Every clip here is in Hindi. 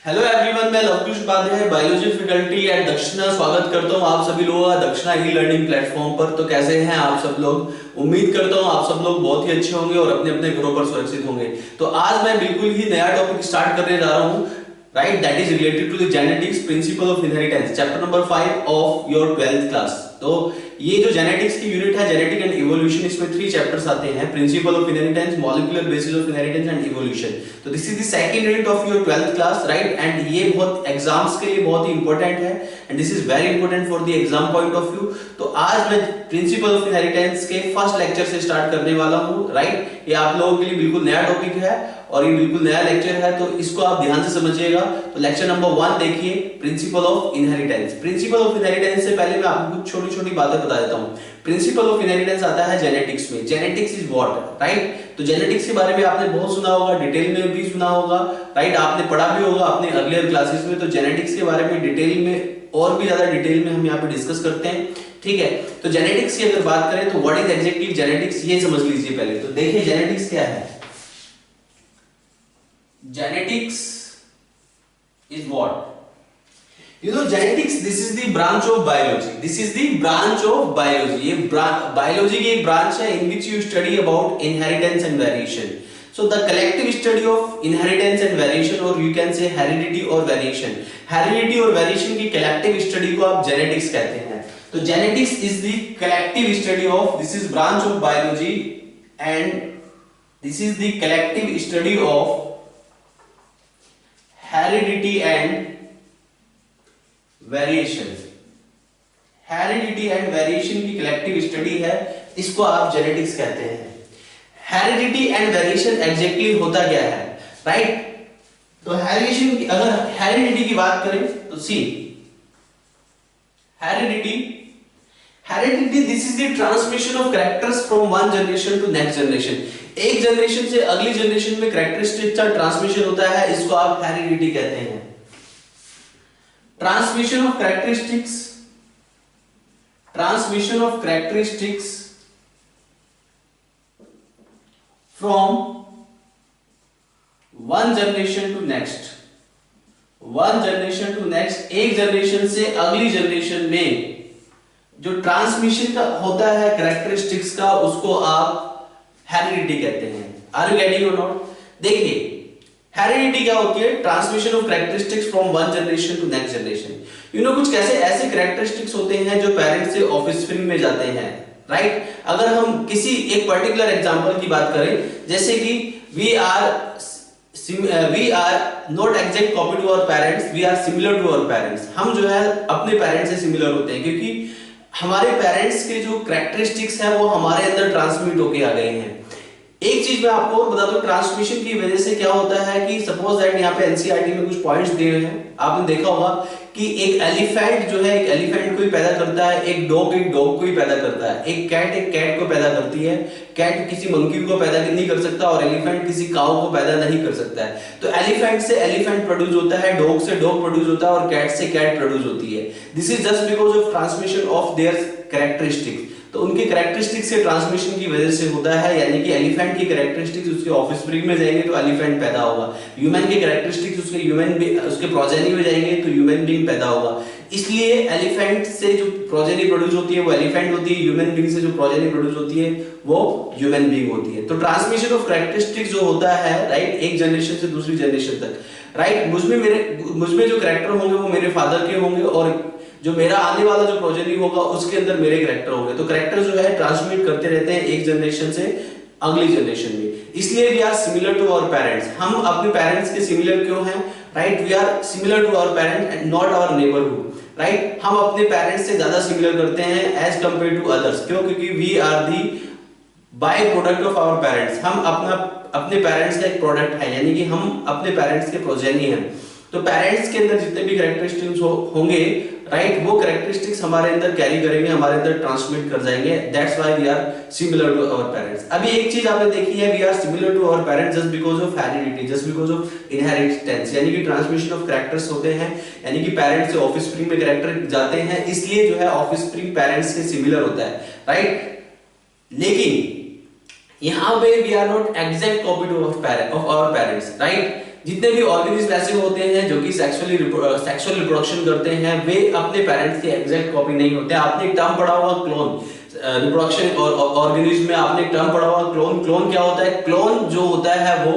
हेलो एवरीवन, मैं Lavkush Upadhyay biology faculty at Dakshina स्वागत करता हूं आप सभी लोगों का दक्षिणा ई लर्निंग प्लेटफॉर्म पर। तो कैसे हैं आप सब लोग? उम्मीद करता हूं आप सब लोग बहुत ही अच्छे होंगे और अपने अपने घरों पर सुरक्षित होंगे। तो आज मैं बिल्कुल ही नया टॉपिक स्टार्ट करने जा रहा हूं, right, that is related to the genetics principle of inheritance, chapter number 5 of your 12th class. तो ये जो जेनेटिक्स की यूनिट है, जेनेटिक एंड इवोल्यूशन, इसमें 3 चैप्टर्स आते हैं, principle of inheritance, molecular basis of inheritance and evolution. तो this is the second unit of your 12th class, right, and ये बहुत एग्जाम्स के लिए बहुत ही इंपॉर्टेंट है and this is very important for the exam point of view. तो आज मैं प्रिंसिपल ऑफ इनहेरिटेंस के फर्स्ट लेक्चर से स्टार्ट करने वाला हूं, राइट। ये आप लोगों के लिए बिल्कुल नया टॉपिक है और ये बिल्कुल नया लेक्चर है, तो इसको आप ध्यान से समझिएगा। तो लेक्चर नंबर 1 देखिए, principal of inheritance. Principal of inheritance से पहले मैं आपको कुछ छोटी छोटी बातें बता देता हूं। प्रिंसिपल ऑफ इनहेरिटेंस आता है जेनेटिक्स में। Genetics is what, right. तो जेनेटिक्स के बारे में आपने बहुत सुना होगा, डिटेल में भी सुना होगा, राइट, आपने पढ़ा भी होगा अपने अर्लियर क्लासेस में। तो जेनेटिक्स के बारे में डिटेल में और भी ज्यादा डिटेल में हम यहाँ पे डिस्कस करते हैं, ठीक है। तो जेनेटिक्स की अगर बात करें तो व्हाट इज एग्जैक्टली जेनेटिक्स, ये समझ लीजिए पहले। तो देखिए जेनेटिक्स क्या है। Genetics is what? You know, genetics, this is the branch of biology. This is the branch of biology. ये biology की एक branch है in which you study about inheritance and variation. So the collective study of inheritance and variation, or you can say heredity or variation. Heredity और variation की collective study को आप genetics कहते हैं। तो genetics is the collective study of, this is branch of biology and this is the collective study of heredity and variation। heredity and variation की collective study है, इसको आप genetics कहते हैं। heredity and variation exactly होता क्या है, right? तो heredity की, अगर heredity की बात करें तो see, heredity this is the transmission of characters from one generation to next generation। एक जनरेशन से अगली जनरेशन में कैरेक्टरिस्टिक्स का ट्रांसमिशन होता है, इसको आप हेरिडिटी कहते हैं। Transmission of characteristics from one generation to next, एक जनरेशन से अगली जनरेशन में जो ट्रांसमिशन का होता है कैरेक्टरिस्टिक्स का, उसको आप हेरिडिटी कहते हैं। आर यू गेटिंग और नॉट? देखिए हेरिडिटी क्या होती है? Transmission of characteristics from one generation to next generation. You know, कुछ कैसे ऐसे कैरेक्टरिस्टिक्स होते हैं जो पेरेंट्स से ऑफस्प्रिंग में जाते हैं, राइट। अगर हम किसी एक पर्टिकुलर एग्जांपल की बात करें, जैसे कि we are not exact copy to our parents, we are similar to our parents. हम जो है अपने पेरेंट्स से सिमिलर होते हैं क्योंकि हमारे पेरेंट्स के जो कैरेक्टरिस्टिक्स है वो हमारे अंदर ट्रांसमिट होके आ गए हैं। एक चीज मैं आपको और बता दूं, ट्रांसमिशन की वजह से क्या होता है कि सपोज दैट यहाँ पे एनसीईआरटी में कुछ पॉइंट्स दिए हुए हैं, आपने देखा होगा कि एक एलिफेंट जो है एक एलिफेंट को ही पैदा करता है, एक डॉग को ही पैदा करता है, एक कैट को पैदा करती है। कैट किसी मंकी को पैदा नहीं कर सकता और एलिफेंट किसी काऊ को पैदा नहीं कर सकता है। तो एलिफेंट से एलिफेंट प्रोड्यूस होता है, डॉग से डॉग प्रोड्यूस होता है और कैट से कैट प्रोड्यूस होती है। This is just because of transmission of their characteristics. तो उनके कैरेक्टरिस्टिक्स से ट्रांसमिशन की वजह से होता है, यानी कि एलिफेंट की कैरेक्टरिस्टिक्स उसके ऑफस्प्रिंग में जाएंगे तो एलिफेंट पैदा होगा। ह्यूमन के कैरेक्टरिस्टिक्स उसके प्रोजेनी में जाएंगे तो ह्यूमन बीइंग पैदा होगा। इसलिए एलिफेंट से जो प्रोजेनी प्रोड्यूस होती है वो एलिफेंट होती है, ह्यूमन बीइंग से जो प्रोजेनी प्रोड्यूस होती है वो ह्यूमन बीइंग होती है। तो ट्रांसमिशन ऑफ कैरेक्टरिस्टिक्स जो होता है, राइट, एक जनरेशन से दूसरी जनरेशन तक, राइट। मुझमें जो कैरेक्टर होंगे वो मेरे फादर के होंगे और जो मेरा आने वाला जो प्रोजेनी होगा उसके अंदर मेरे कैरेक्टर होंगे। तो कैरेक्टर जो है ट्रांसमिट करते रहते हैं एक जनरेशन से अगली जनरेशन में। इसलिए we are similar to our parents. हम अपने पेरेंट्स के सिमिलर क्यों हैं, right? We are similar to our parents and not our neighbourhood, right. हम अपने पेरेंट्स से ज्यादा सिमिलर करते हैं एज कंपेयर टू अदर्स। क्यों? क्योंकि we are the by product of our parents. हम अपने पेरेंट्स का एक प्रोडक्ट है, यानी कि हम अपने पेरेंट्स के प्रोजेनी हैं। तो पेरेंट्स के अंदर जितने भी कैरेक्टरिस्टिक्स होंगे, राइट, वो कैरेक्टरिस्टिक्स हमारे अंदर कैरी करेंगे, हमारे अंदर ट्रांसमिट कर जाएंगे। That's why we are similar to our parents. अभी एक चीज आपने देखी है, we are similar to our parents just because of heredity, just because of inheritance, यानी कि ट्रांसमिशन ऑफ कैरेक्टर्स होते हैं, यानी कि पेरेंट्स से ऑफस्प्रिंग में कैरेक्टर जाते हैं, इसलिए जो है ऑफस्प्रिंग पेरेंट्स के सिमिलर होता है, राइट। लेकिन यहाँ पे we are not exact copy of our parents, right. जितने भी ऑर्गेनिज्म ऐसे होते हैं जो कि सेक्सुअल रिप्रोडक्शन करते हैं, वे अपने पेरेंट्स की एग्जैक्ट कॉपी नहीं होते। आपने एक टर्म पढ़ा होगा क्लोन, रिप्रोडक्शन और ऑर्गेनिज्म में आपने एक टर्म पढ़ा होगा क्लोन। क्लोन क्या होता है? क्लोन जो होता है वो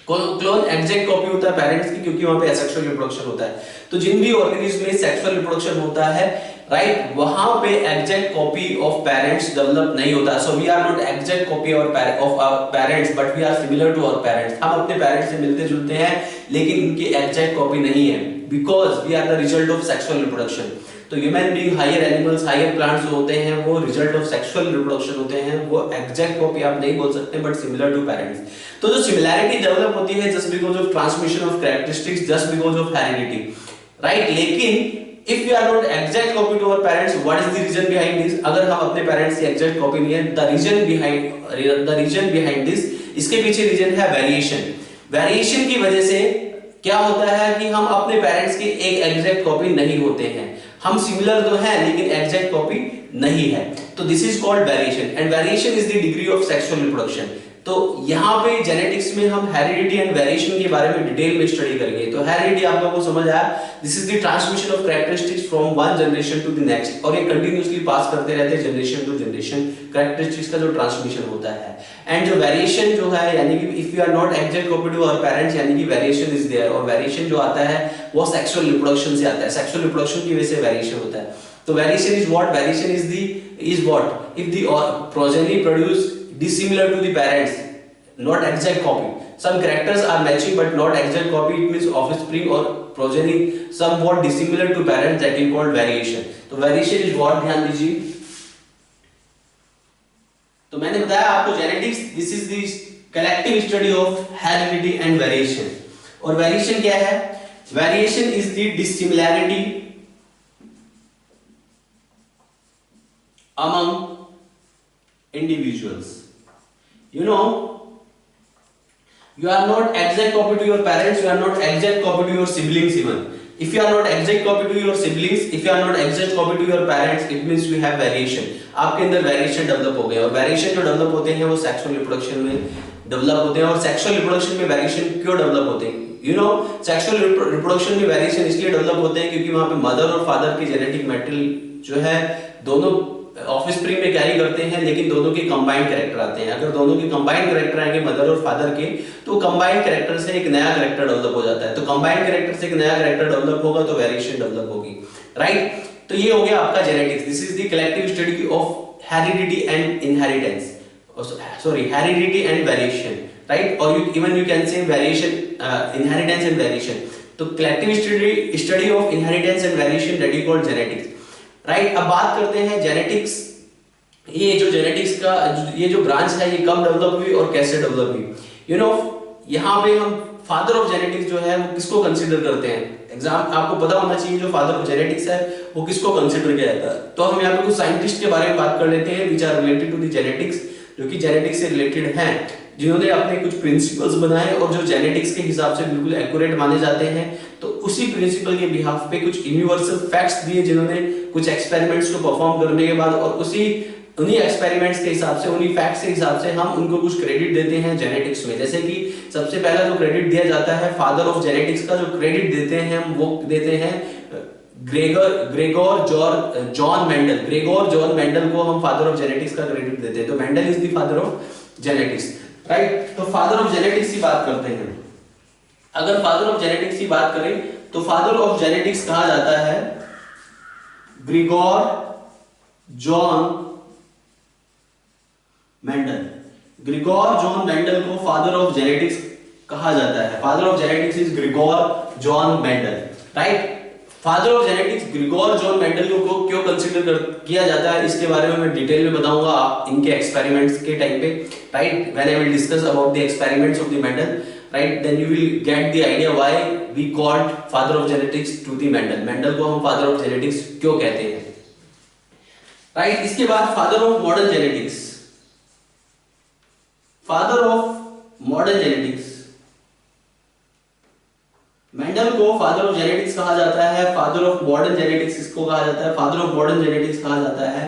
क्लोन एग्जैक्ट कॉपी होता है पेरेंट्स की, क्योंकि वहां पे एसेक्सुअल रिप्रोडक्शन होता है। तो जिन भी ऑर्गेनिज्म में सेक्सुअल रिप्रोडक्शन होता है, राइट, वहां पे exact copy of parents develop नहीं होता। So we are not exact copy of our parents, but we are similar to our parents. हम अपने पेरेंट्स से मिलते जुलते हैं, लेकिन उनकी एग्जैक्ट कॉपी नहीं है, because we are the result of sexual reproduction. तो human being, higher animals, higher plants जो होते हैं वो रिजल्ट ऑफ सेक्सुअल रिप्रोडक्शन होते हैं। वो एग्जैक्ट कॉपी आप नहीं बोल सकते, बट सिमिलर टू पेरेंट्स। तो जो सिमिलैरिटी डेवलप होती है just because of transmission of characteristics, just because of heredity, right. लेकिन if we are not exact copy to our parents, what is the reason behind this? अगर हम अपने पेरेंट्स की एग्जैक्ट कॉपी नहीं है, the reason behind this, इसके पीछे रीजन है वेरिएशन। वेरिएशन की वजह से क्या होता है कि हम अपने पेरेंट्स की एक एग्जैक्ट कॉपी नहीं होते हैं। हम सिमिलर तो हैं लेकिन एग्जैक्ट कॉपी नहीं है, तो this is called variation. And variation is the degree of sexual reproduction. तो यहाँ पे जेनेटिक्स में हम हेरिडिटी एंड वेरिएशन के बारे में डिटेल में स्टडी करेंगे। तो हेरिडिटी आप लोगों को समझ आया, this is the transmission of characteristics from one generation to the next, और ये कंटिन्यूअसली पास करते रहते हैं जनरेशन टू जनरेशन, कैरेक्टरिस्टिक्स का जो ट्रांसमिशन होता है। एंड जो वेरिएशन जो है, यानी कि if you are not exact copy to our parents, यानी कि वेरिएशन इज देयर, और वेरिएशन जो आता है वो सेक्सुअल रिप्रोडक्शन से आता है। सेक्सुअल रिप्रोडक्शन की वजह से वेरिएशन होता है। तो variation is what? Variation is what if the progeny produce dissimilar to the parents, not exact copy. Some characters are matching but not exact copy. It means offspring or progeny somewhat dissimilar to parents, that is called variation. तो variation is what? ध्यान दीजिए। तो मैंने बताया आपको genetics, this is the collective study of heredity and variation. और वेरिएशन क्या है? Variation is the dissimilarity among individuals. You know, you are not exact copy to your parents, you are not exact copy to your siblings even. If you are not exact copy to your siblings, if you are not exact copy to your parents, it means you have variation. आपके अंदर वेरिएशन डेवलप हो गया, और वेरिएशन जो डेवलप होते हैं वो सेक्सुअल रिप्रोडक्शन में डेवलप होते हैं। और सेक्सुअल रिप्रोडक्शन में वेरिएशन क्यों डेवलप होते हैं? यू नो, सेक्सुअल रिप्रोडक्शन में वेरिएशन इसलिए डेवलप होते हैं क्योंकि वहां पे मदर और फादर की जेनेटिक मैटेरियल जो है दोनों ऑफस्प्रिंग में कैरी करते हैं, लेकिन दोनों के कंबाइंड कैरेक्टर आते हैं। अगर दोनों के कंबाइंड कैरेक्टर आएंगे मदर और फादर के, तो कंबाइंड कैरेक्टर से एक नया कैरेक्टर डेवलप हो जाता है। तो कंबाइंड कैरेक्टर से एक नया कैरेक्टर डेवलप होगा तो वेरिएशन डेवलप होगी, राइट। तो ये हो गया आपका genetics. This is the collective study of heredity and inheritance, sorry heredity and variation, right. और you can say variation, inheritance and variation. तो collective study of inheritance and variation, that is called genetics, right. अब बात करते हैं जेनेटिक्स। ये जो जेनेटिक्स का ये जो ब्रांच है ये कब डेवलप हुई और कैसे डेवलप हुई? यू नो, यहाँ पे हम फादर ऑफ जेनेटिक्स जो है वो किसको कंसीडर करते हैं? एग्जाम आपको पता होना चाहिए जो फादर ऑफ जेनेटिक्स है वो किसको कंसीडर किया जाता है। तो हम यहाँ पे कुछ साइंटिस्ट के बारे में बात कर लेते हैं, which are related to the genetics, जो कि जेनेटिक्स से रिलेटेड हैं, जिन्होंने अपने कुछ प्रिंसिपल्स बनाए और जो जेनेटिक्स के हिसाब से बिल्कुल एक्यूरेट माने जाते हैं। तो उसी प्रिंसिपल के बिहाफ पे कुछ यूनिवर्सल फैक्ट्स दिए, जिन्होंने कुछ एक्सपेरिमेंट्स को परफॉर्म करने के बाद, और उन्हीं एक्सपेरिमेंट्स के हिसाब से, उन्हीं फैक्ट्स के हिसाब से हम उनको कुछ क्रेडिट देते हैं जेनेटिक्स में। जैसे कि सबसे पहला जो क्रेडिट दिया जाता है फादर ऑफ जेनेटिक्स का, जो क्रेडिट देते हैं हम वो देते हैं Gregor John Mendel. Gregor John Mendel को हम फादर ऑफ जेनेटिक्स का क्रेडिट देते हैं। तो Mendel is the father of genetics, right. तो फादर ऑफ जेनेटिक्स की बात करते हैं। अगर फादर ऑफ जेनेटिक्स की बात करें तो फादर ऑफ जेनेटिक्स कहा जाता है Gregor John Mendel. Gregor John Mendel को फादर ऑफ जेनेटिक्स कहा जाता है। Father of genetics is Gregor John Mendel, right. Father of genetics Gregor John Mendel को क्यों कंसीडर किया जाता है इसके बारे में मैं डिटेल में बताऊंगा आप इनके एक्सपेरिमेंट्स के टाइम पे, right. When I will discuss about the experiments of the Mendel, right, then you will get the idea why we called father of genetics to the Mendel. Mendel को हम फादर ऑफ जेनेटिक्स क्यों कहते हैं, राइट। इसके बाद father of modern genetics. Father of modern genetics, Mendel को फादर ऑफ जेनेटिक्स कहा जाता है। फादर ऑफ मॉडर्न जेनेटिक्स किसको कहा जाता है? फादर ऑफ मॉडर्न जेनेटिक्स कहा जाता है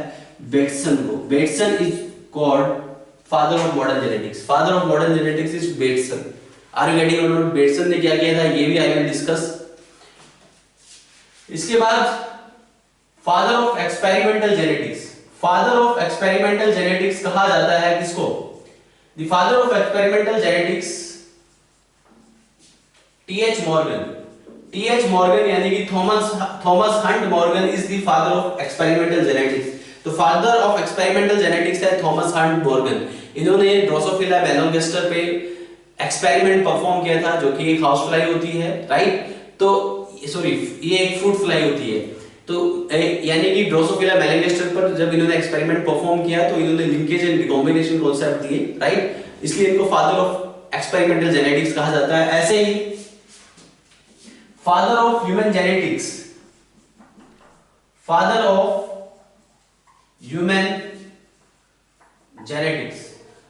बेटसन को। Bateson is called father of modern genetics. Father of modern genetics is Bateson, are you getting और नॉट? बेटसन ने क्या किया था ये भी आई विल डिस्कस। इसके बाद father of experimental genetics. Father of experimental genetics कहा जाता है किसको? The father of experimental genetics T H Morgan. T H Morgan यानी कि Thomas Hunt Morgan is the father of experimental genetics. तो फादर ऑफ एक्सपेरिमेंटल जेनेटिक्स है थॉमस हंट मॉर्गन। इन्होंने ड्रोसोफिला मेलोंगेस्टर पे एक्सपेरिमेंट परफॉर्म किया था, जो कि एक हाउस फ्लाई होती है, राइट? तो सॉरी, ये एक फ्रूट फ्लाई होती है। तो यानी कि ड्रोसोफिला मेलोंगेस्टर पर जब इन्होंने एक्सपेरिमेंट परफॉर्म किया तो इन्होंने लिंकेज एंड रिकॉम्बिनेशन कॉन्सेप्ट दिए, राइट? इसलिए इनको फादर ऑफ एक्सपेरिमेंटल जेनेटिक्स कहा जाता है। ऐसे ही father of human genetics, father of human genetics,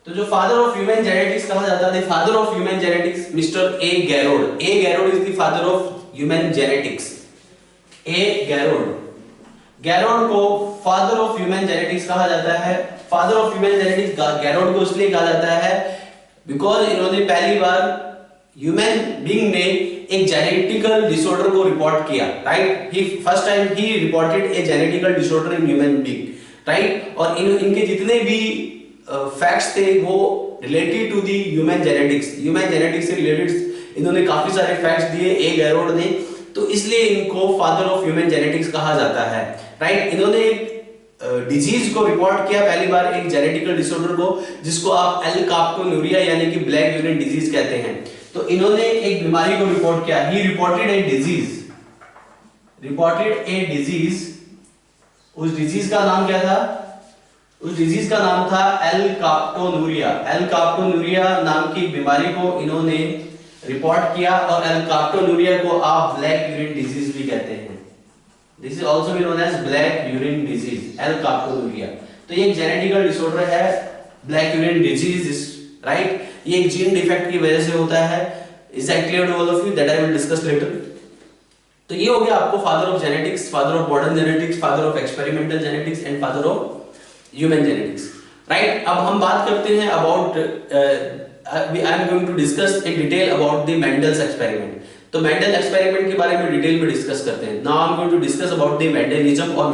तो जो फादर ऑफ ह्यूमन जेनेटिक्स कहा जाता है, father of human genetics mister A Garrod. A Garrod is the father of human genetics. A Garrod, Garrod को फादर ऑफ ह्यूमन जेनेटिक्स कहा जाता है। Father of human genetics Garrod को इसलिए कहा जाता है बिकॉज इन्होंने पहली बार ह्यूमन बीइंग ने एक जेनेटिकल डिसऑर्डर को रिपोर्ट किया, right? He first time he reported a genetical disorder in human being, right? और इनके जितने भी फैक्ट्स थे वो related to the human genetics, human genetics से रिलेटेड इन्होंने काफी सारे फैक्ट्स दिए ए गैरोड ने, तो इसलिए इनको फादर ऑफ ह्यूमन जेनेटिक्स कहा जाता है, राइट? इन्होंने एक डिजीज को रिपोर्ट किया पहली बार, एक जेनेटिकल डिसऑर्डर को, जिसको आप एल-कार्बोन्यूरिया यानी कि ब्लैक यूरिन डिजीज कहते हैं। तो इन्होंने एक बीमारी को रिपोर्ट किया, he reported a disease, reported a disease. उस डिजीज का नाम क्या था? उस डिजीज का नाम था एल-कार्बोन्यूरिया। एल-कार्बोन्यूरिया नाम की बीमारी को इन्होंने रिपोर्ट किया, और एल-कार्बोन्यूरिया को आप ब्लैक यूरिन डिजीज भी कहते हैं। This is also known as black urine disease, alkaptonuria. तो ये एक जेनेटिकल डिसऑर्डर है, ब्लैक यूरिन डिजीज, राइट? ये एक जीन डिफेक्ट की वजह से होता है। Is that clear to all of you? That I will discuss later. तो ये हो गया आपको father of genetics, father of modern genetics, father of experimental genetics and father of human genetics, right? अब हम बात करते हैं about I am going to discuss in detail about the Mendel's experiment। तो मेंडल एक्सपेरिमेंट के बारे में डिटेल में डिस्कस करते हैं। Now I am going to discuss about the Mendelism और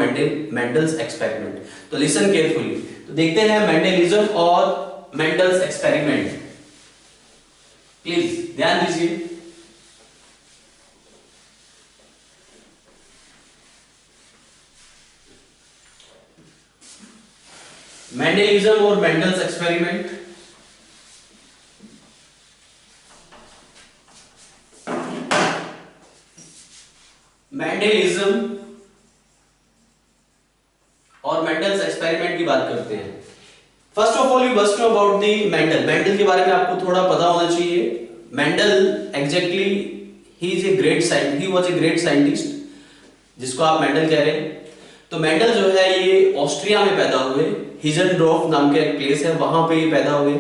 Mendel's experiment। तो listen carefully। तो देखते हैं Mendelism और Mendel's experiment। प्लीज ध्यान दीजिए। Mendelism और Mendel's experiment। मेंडेलिज्म और मेंडल्स एक्सपेरिमेंट की बात करते हैं। First of all you must know about the Mendel. Mendel के बारे में आपको थोड़ा पता होना चाहिए। Mendel exactly he was a great scientist, जिसको आप मेंडल कह रहे हैं। तो मेंडल जो है ये ऑस्ट्रिया में पैदा हुए, हिजनडॉर्फ नाम का एक प्लेस है, वहां पे ये पैदा हुए,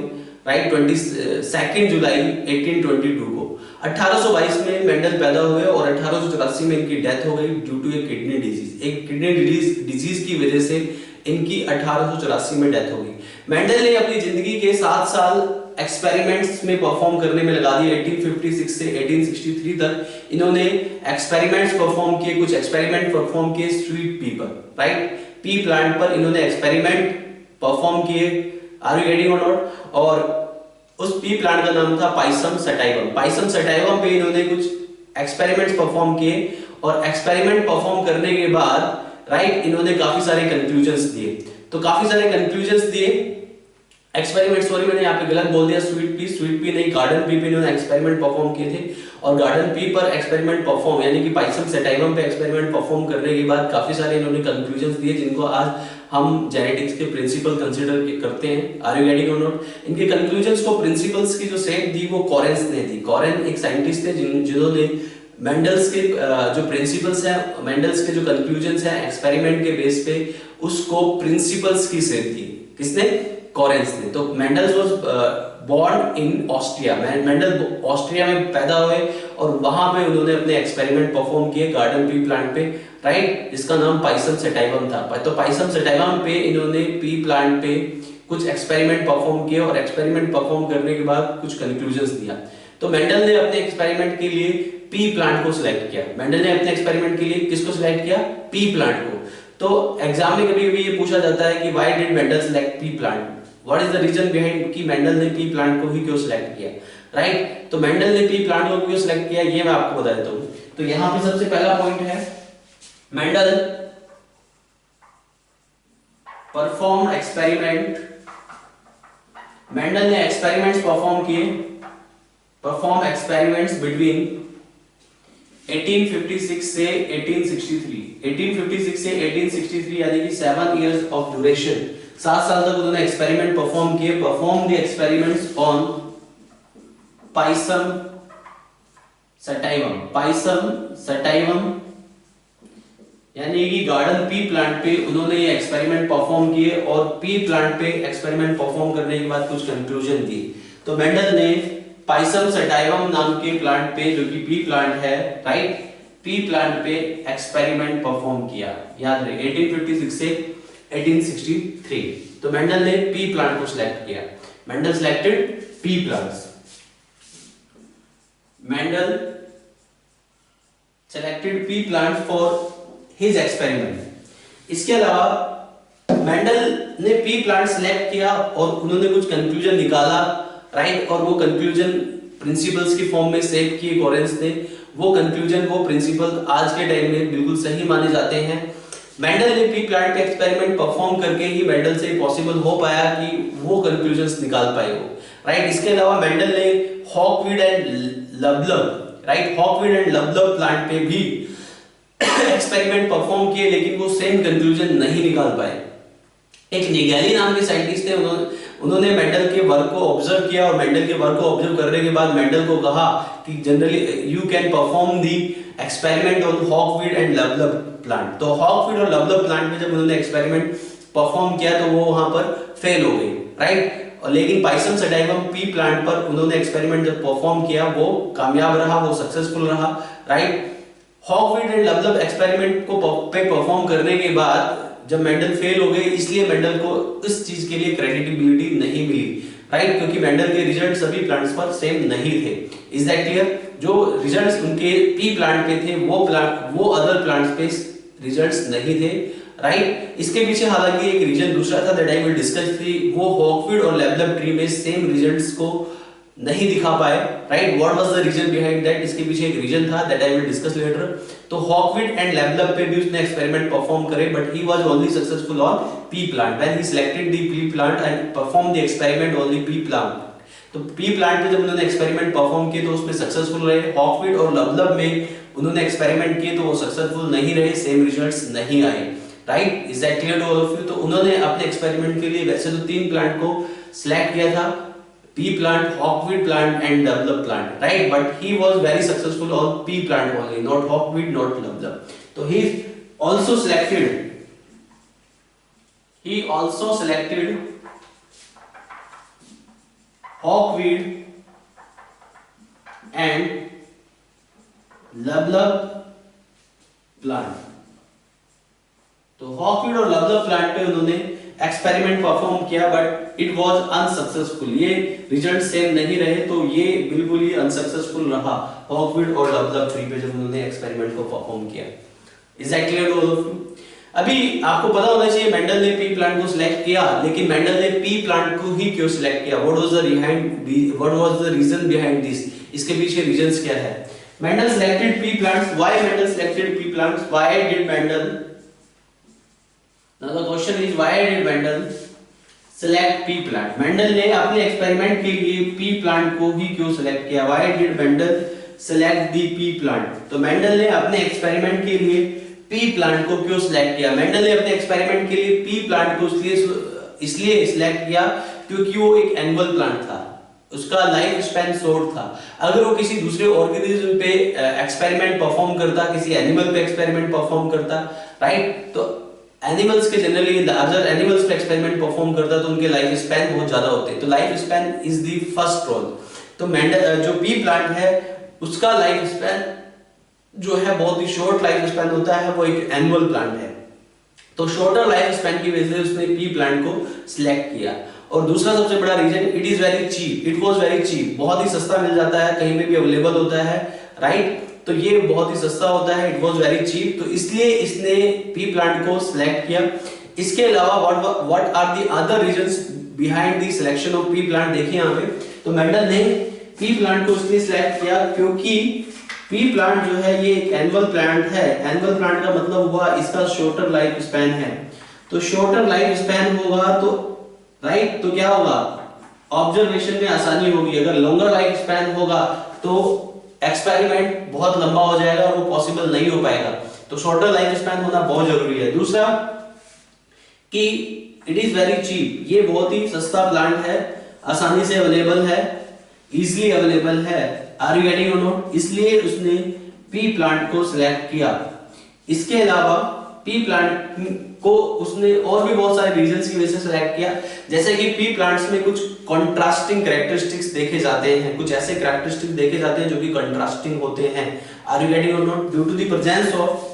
राइट? 22 जुलाई 1822 को 1822 में मेंडल पैदा हुए और 1884 में इनकी डेथ हो गई due to a kidney disease. एक किडनी डिजीज की वजह से इनकी 1884 में डेथ हो गई। मेंडल ने अपनी जिंदगी के 7 साल एक्सपेरिमेंट्स में परफॉर्म करने में लगा दिए। 1856 से 1863 तक इन्होंने एक्सपेरिमेंट्स परफॉर्म किए। कुछ एक्सपेरिमेंट परफॉर्म किए स्वीट पी पर, राइट? पी प्लांट पर इन्होंने एक्सपेरिमेंट परफॉर्म किए। आर यू गेटिंग और नॉट? और उस पी प्लांट का नाम था पाइसम सटाइवम। पाइसम सटाइवम पे इन्होंने कुछ एक्सपेरिमेंट्स परफॉर्म किए और एक्सपेरिमेंट परफॉर्म करने के बाद, राइट, इन्होंने काफी सारे कंक्लूजन्स दिए। तो काफी सारे कंक्लूजन्स दिए एक्सपेरिमेंट, सॉरी मैंने यहाँ पे गलत बोल दिया, स्वीट पी नहीं, गार्डन पी पे इन्होंने एक्सपेरिमेंट परफॉर्म किए थे। और गार्डन पी पर एक्सपेरिमेंट परफॉर्म यानी कि पाइसम सटाइवम पे एक्सपेरिमेंट परफॉर्म करने के बाद काफी सारे इन्होंने कंक्लूजन्स दिए, जिनको आज हम जेनेटिक्स के प्रिंसिपल कंसीडर करते हैं। आर यू गेटिंग और नॉट? इनके कंक्लूजन्स को, प्रिंसिपल्स की जो सेट दी वो कॉरेंस ने दी। कॉरेन एक साइंटिस्ट थे जिन्होंने मेंडल्स के जो प्रिंसिपल्स हैं, मेंडल्स के जो कंक्लूजन्स हैं एक्सपेरिमेंट के बेस पे, उसको प्रिंसिपल्स की सेट दी। किसने? कॉरेंस ने। तो Mendel's was born in Austria. Mendel Austria में पैदा हुए और वहां पे उन्होंने अपने एक्सपेरिमेंट परफॉर्म किए गार्डन पी प्लांट पे, राइट? जिसका नाम पाइसम सटाइवम था। तो पाइसम सटाइवम पे इन्होंने पी प्लांट पे कुछ एक्सपेरिमेंट परफॉर्म किए और एक्सपेरिमेंट परफॉर्म करने के बाद कुछ कंक्लूजन्स दिया। तो मेंडल ने अपने एक्सपेरिमेंट के लिए पी प्लांट को सिलेक्ट किया। मेंडल ने अपने एक्सपेरिमेंट के लिए किसको सिलेक्ट किया? पी प्लांट को। तो एग्जाम में कभी कभी ये पूछा जाता है कि why did Mendel select pea plant, what is the reason behind कि मेंडल ने पी प्लांट को ही क्यों सिलेक्ट किया, राइट? तो मेंडल ने पी प्लांट को क्यों सिलेक्ट किया ये मैं आपको बता देता हूं। तो यहां पे सबसे पहला पॉइंट है, मेंडल परफॉर्म एक्सपेरिमेंट, मेंडल ने एक्सपेरिमेंट्स परफॉर्म किए, परफॉर्म एक्सपेरिमेंट्स बिटवीन 1856 से 1863, 1856 से 1863 यानी कि 7 इयर्स ऑफ ड्यूरेशन, 7 साल तक उन्होंने एक्सपेरिमेंट परफॉर्म किए। Perform the experiments on Pisum sativum, Pisum sativum यानी कि गार्डन पी प्लांट पे उन्होंने ये एक्सपेरिमेंट परफॉर्म किए और पी प्लांट पे एक्सपेरिमेंट परफॉर्म करने के बाद कुछ कंक्लूजन दिए। तो मेंडल ने पाइसम सटाइवम नाम के प्लांट पे, जो कि पी प्लांट है, राइट, पी प्लांट पे एक्सपेरिमेंट परफॉर्म किया। याद रहे 1856 से 1863। तो मेंडल ने पी प्लांट को सिलेक्ट किया। Mendel selected pea plants, Mendel selected P plant for his experiment. इसके अलावा मेंडल ने पी प्लांट सिलेक्ट किया और उन्होंने कुछ कंक्लूजन निकाला, राइट, और वो कंक्लूजन प्रिंसिपल्स की फॉर्म में सेव किए कोरेंस ने। वो कंक्लूजन, वो प्रिंसिपल आज के टाइम में बिल्कुल सही माने जाते हैं। मेंडल ने पी प्लांट पे एक्सपेरिमेंट परफॉर्म करके ही मेंडल से पॉसिबल हो पाया कि वो कंक्लूजन्स निकाल पाए वो, राइट। इसके अलावा मेंडल ने हॉकवीड एंड लवलब, राइट, हॉकवीड एंड लवलब प्लांट पे भी एक्सपेरिमेंट परफॉर्म किए, लेकिन वो सेम कंक्लूजन नहीं निकाल पाए। एक निगेली नाम के साइंटिस्ट थे, उन्होंने मेंडल के वर्क को ऑब्जर्व किया और मेंडल के वर्क को ऑब्जर्व करने के बाद मेंडल को कहा कि generally you can perform the experiment on hawkweed and लवलब प्लांट। तो हॉकवीड और लवलब प्लांट में जब उन्होंने एक्सपेरिमेंट परफॉर्म किया तो वो वहां पर फेल हो गए, राइट। और लेकिन पाइसम सटाइवम पी प्लांट पर उन्होंने एक्सपेरिमेंट जब परफॉर्म किया वो कामयाब रहा, वो सक्सेसफुल रहा, राइट। हॉकवीड एंड लवलब एक्सपेरिमेंट को पे परफॉर्म करने के बाद जब मेंडल फेल हो गए, इसलिए मेंडल को इस चीज के लिए क्रेडिटेबिलिटी नहीं मिली, राइट, क्योंकि मेंडल के रिजल्ट सभी प्लांट्स पर सेम नहीं थे। Is that clear? जो रिजल्ट्स उनके पी प्लांट पे थे वो अदर प्लांट्स पे रिजल्ट्स नहीं थे, राइट। इसके पीछे हालांकि एक रीजन दूसरा था दैट आई विल डिस्कस थी, वो हॉकवीड और लवलब ट्री में सेम रिजल्ट्स को नहीं दिखा पाए, right. What was the reason behind that? इसके पीछे एक रीजन था that I will discuss later. तो हॉकवीड एंड लवलब पे भी उसने एक्सपेरिमेंट परफॉर्म करे, but he was only successful on pea plant when he selected the pea plant and perform the experiment on the pea plant. तो पी प्लांट पे जब उन्होंने एक्सपेरिमेंट परफॉर्म किए तो उसमें सक्सेसफुल रहे। हॉकवीड और लवलब में उन्होंने एक्सपेरिमेंट किए तो वो सक्सेसफुल नहीं रहे, सेम रिजल्ट्स नहीं आए, right. Is that clear to all of you? तो उन्होंने अपने एक्सपेरिमेंट के लिए वैसे तो 3 प्लांट को सिलेक्ट किया था, pea plant, hawkweed plant and luvlub plant, right, but he was very successful on pea plant only, not hawkweed, not luvlub. So he also selected hawkweed and luvlub plant. तो hawkweed और luvlub plant पे उन्होंने एक्सपेरिमेंट परफॉर्म किया बट इट वाज अनसक्सेसफुल, ये रिजल्ट सेम नहीं रहे, तो ये बिल्कुल ही अनसक्सेसफुल रहा हॉकवीड और लवलब ट्री पे जब उन्होंने एक्सपेरिमेंट को परफॉर्म किया। Is that clear to all of you? अभी आपको पता होना चाहिए मेंडल ने पी प्लांट को सिलेक्ट किया, लेकिन मेंडल ने पी प्लांट को ही क्यों सिलेक्ट किया? What was the reason behind this? इसके पीछे रीजंस क्या है? Mendel selected pea plants, why Mendel selected pea plants, why did Mendel, now the question is why did Mendel select pea plant? Mendel ने अपने एक्सपेरिमेंट के लिए पी प्लांट को ही क्यों सिलेक्ट किया? Why did Mendel select the pea plant? तो मेंडल ने अपने एक्सपेरिमेंट के लिए पी प्लांट को क्यों सिलेक्ट किया? मेंडल ने अपने एक्सपेरिमेंट के लिए पी प्लांट को इसलिए सिलेक्ट किया क्योंकि वो एक एनुअल प्लांट था, उसका लाइफ स्पैन शॉर्ट था। अगर वो किसी दूसरे ऑर्गेनिज्म पे एक्सपेरिमेंट परफॉर्म करता, किसी एनिमल पे एक्सपेरिमेंट परफॉर्म करता, राइट, तो एनिमल्स के जनरली लार्जर एनिमल्स पे एक्सपेरिमेंट परफॉर्म करता तो उनके लाइफ स्पैन बहुत ज्यादा होते हैं, तो life span is the first role. तो मेंडल जो पी प्लांट है उसका लाइफ स्पैन जो है बहुत ही शॉर्ट लाइफ स्पैन होता है, वो एक एनुअल प्लांट है, तो शॉर्टर लाइफ स्पैन की वजह से उसने पी प्लांट को सिलेक्ट किया। और दूसरा सबसे बड़ा reason, it is very cheap, it was very cheap, बहुत ही सस्ता मिल जाता है, कहीं पे भी अवेलेबल होता है, राइट। तो ये बहुत ही सस्ता होता है, इट वाज वेरी चीप, तो इसलिए इसने पी प्लांट को सिलेक्ट किया। इसके अलावा what are the other reasons behind the selection of pea plant, देखिए यहाँ पे, तो मेंडल ने पी प्लांट को इसलिए सिलेक्ट किया क्योंकि पी प्लांट जो है ये एक एनुअल प्लांट है। एनुअल प्लांट का मतलब हुआ इसका शॉर्टर लाइफ स्पैन है, तो शॉर्टर लाइफ स्पैन होगा तो राइट, तो क्या होगा, ऑब्जर्वेशन में आसानी होगी। अगर लॉन्गर लाइफ स्पैन होगा तो एक्सपेरिमेंट बहुत लंबा हो जाएगा और वो पॉसिबल नहीं हो पाएगा, तो शॉर्टर लाइफ स्पैन होना बहुत जरूरी है। दूसरा कि इट इज वेरी चीप, ये बहुत ही सस्ता प्लांट है, आसानी से अवेलेबल है, इजीली अवेलेबल है, आर यू गेटिंग और नॉट, इसलिए उसने पी प्लांट को सिलेक्ट किया। इसके अलावा पी प्लांट को उसने और भी बहुत सारे रीजंस की वजह से सिलेक्ट किया, जैसे कि पी प्लांट्स में कुछ कॉन्ट्रास्टिंग कैरेक्टरिस्टिक्स देखे जाते हैं, कुछ ऐसे कैरेक्टरिस्टिक्स देखे जाते हैं जो कि कॉन्ट्रास्टिंग होते हैं, आर यू गेटिंग और not, due to the presence of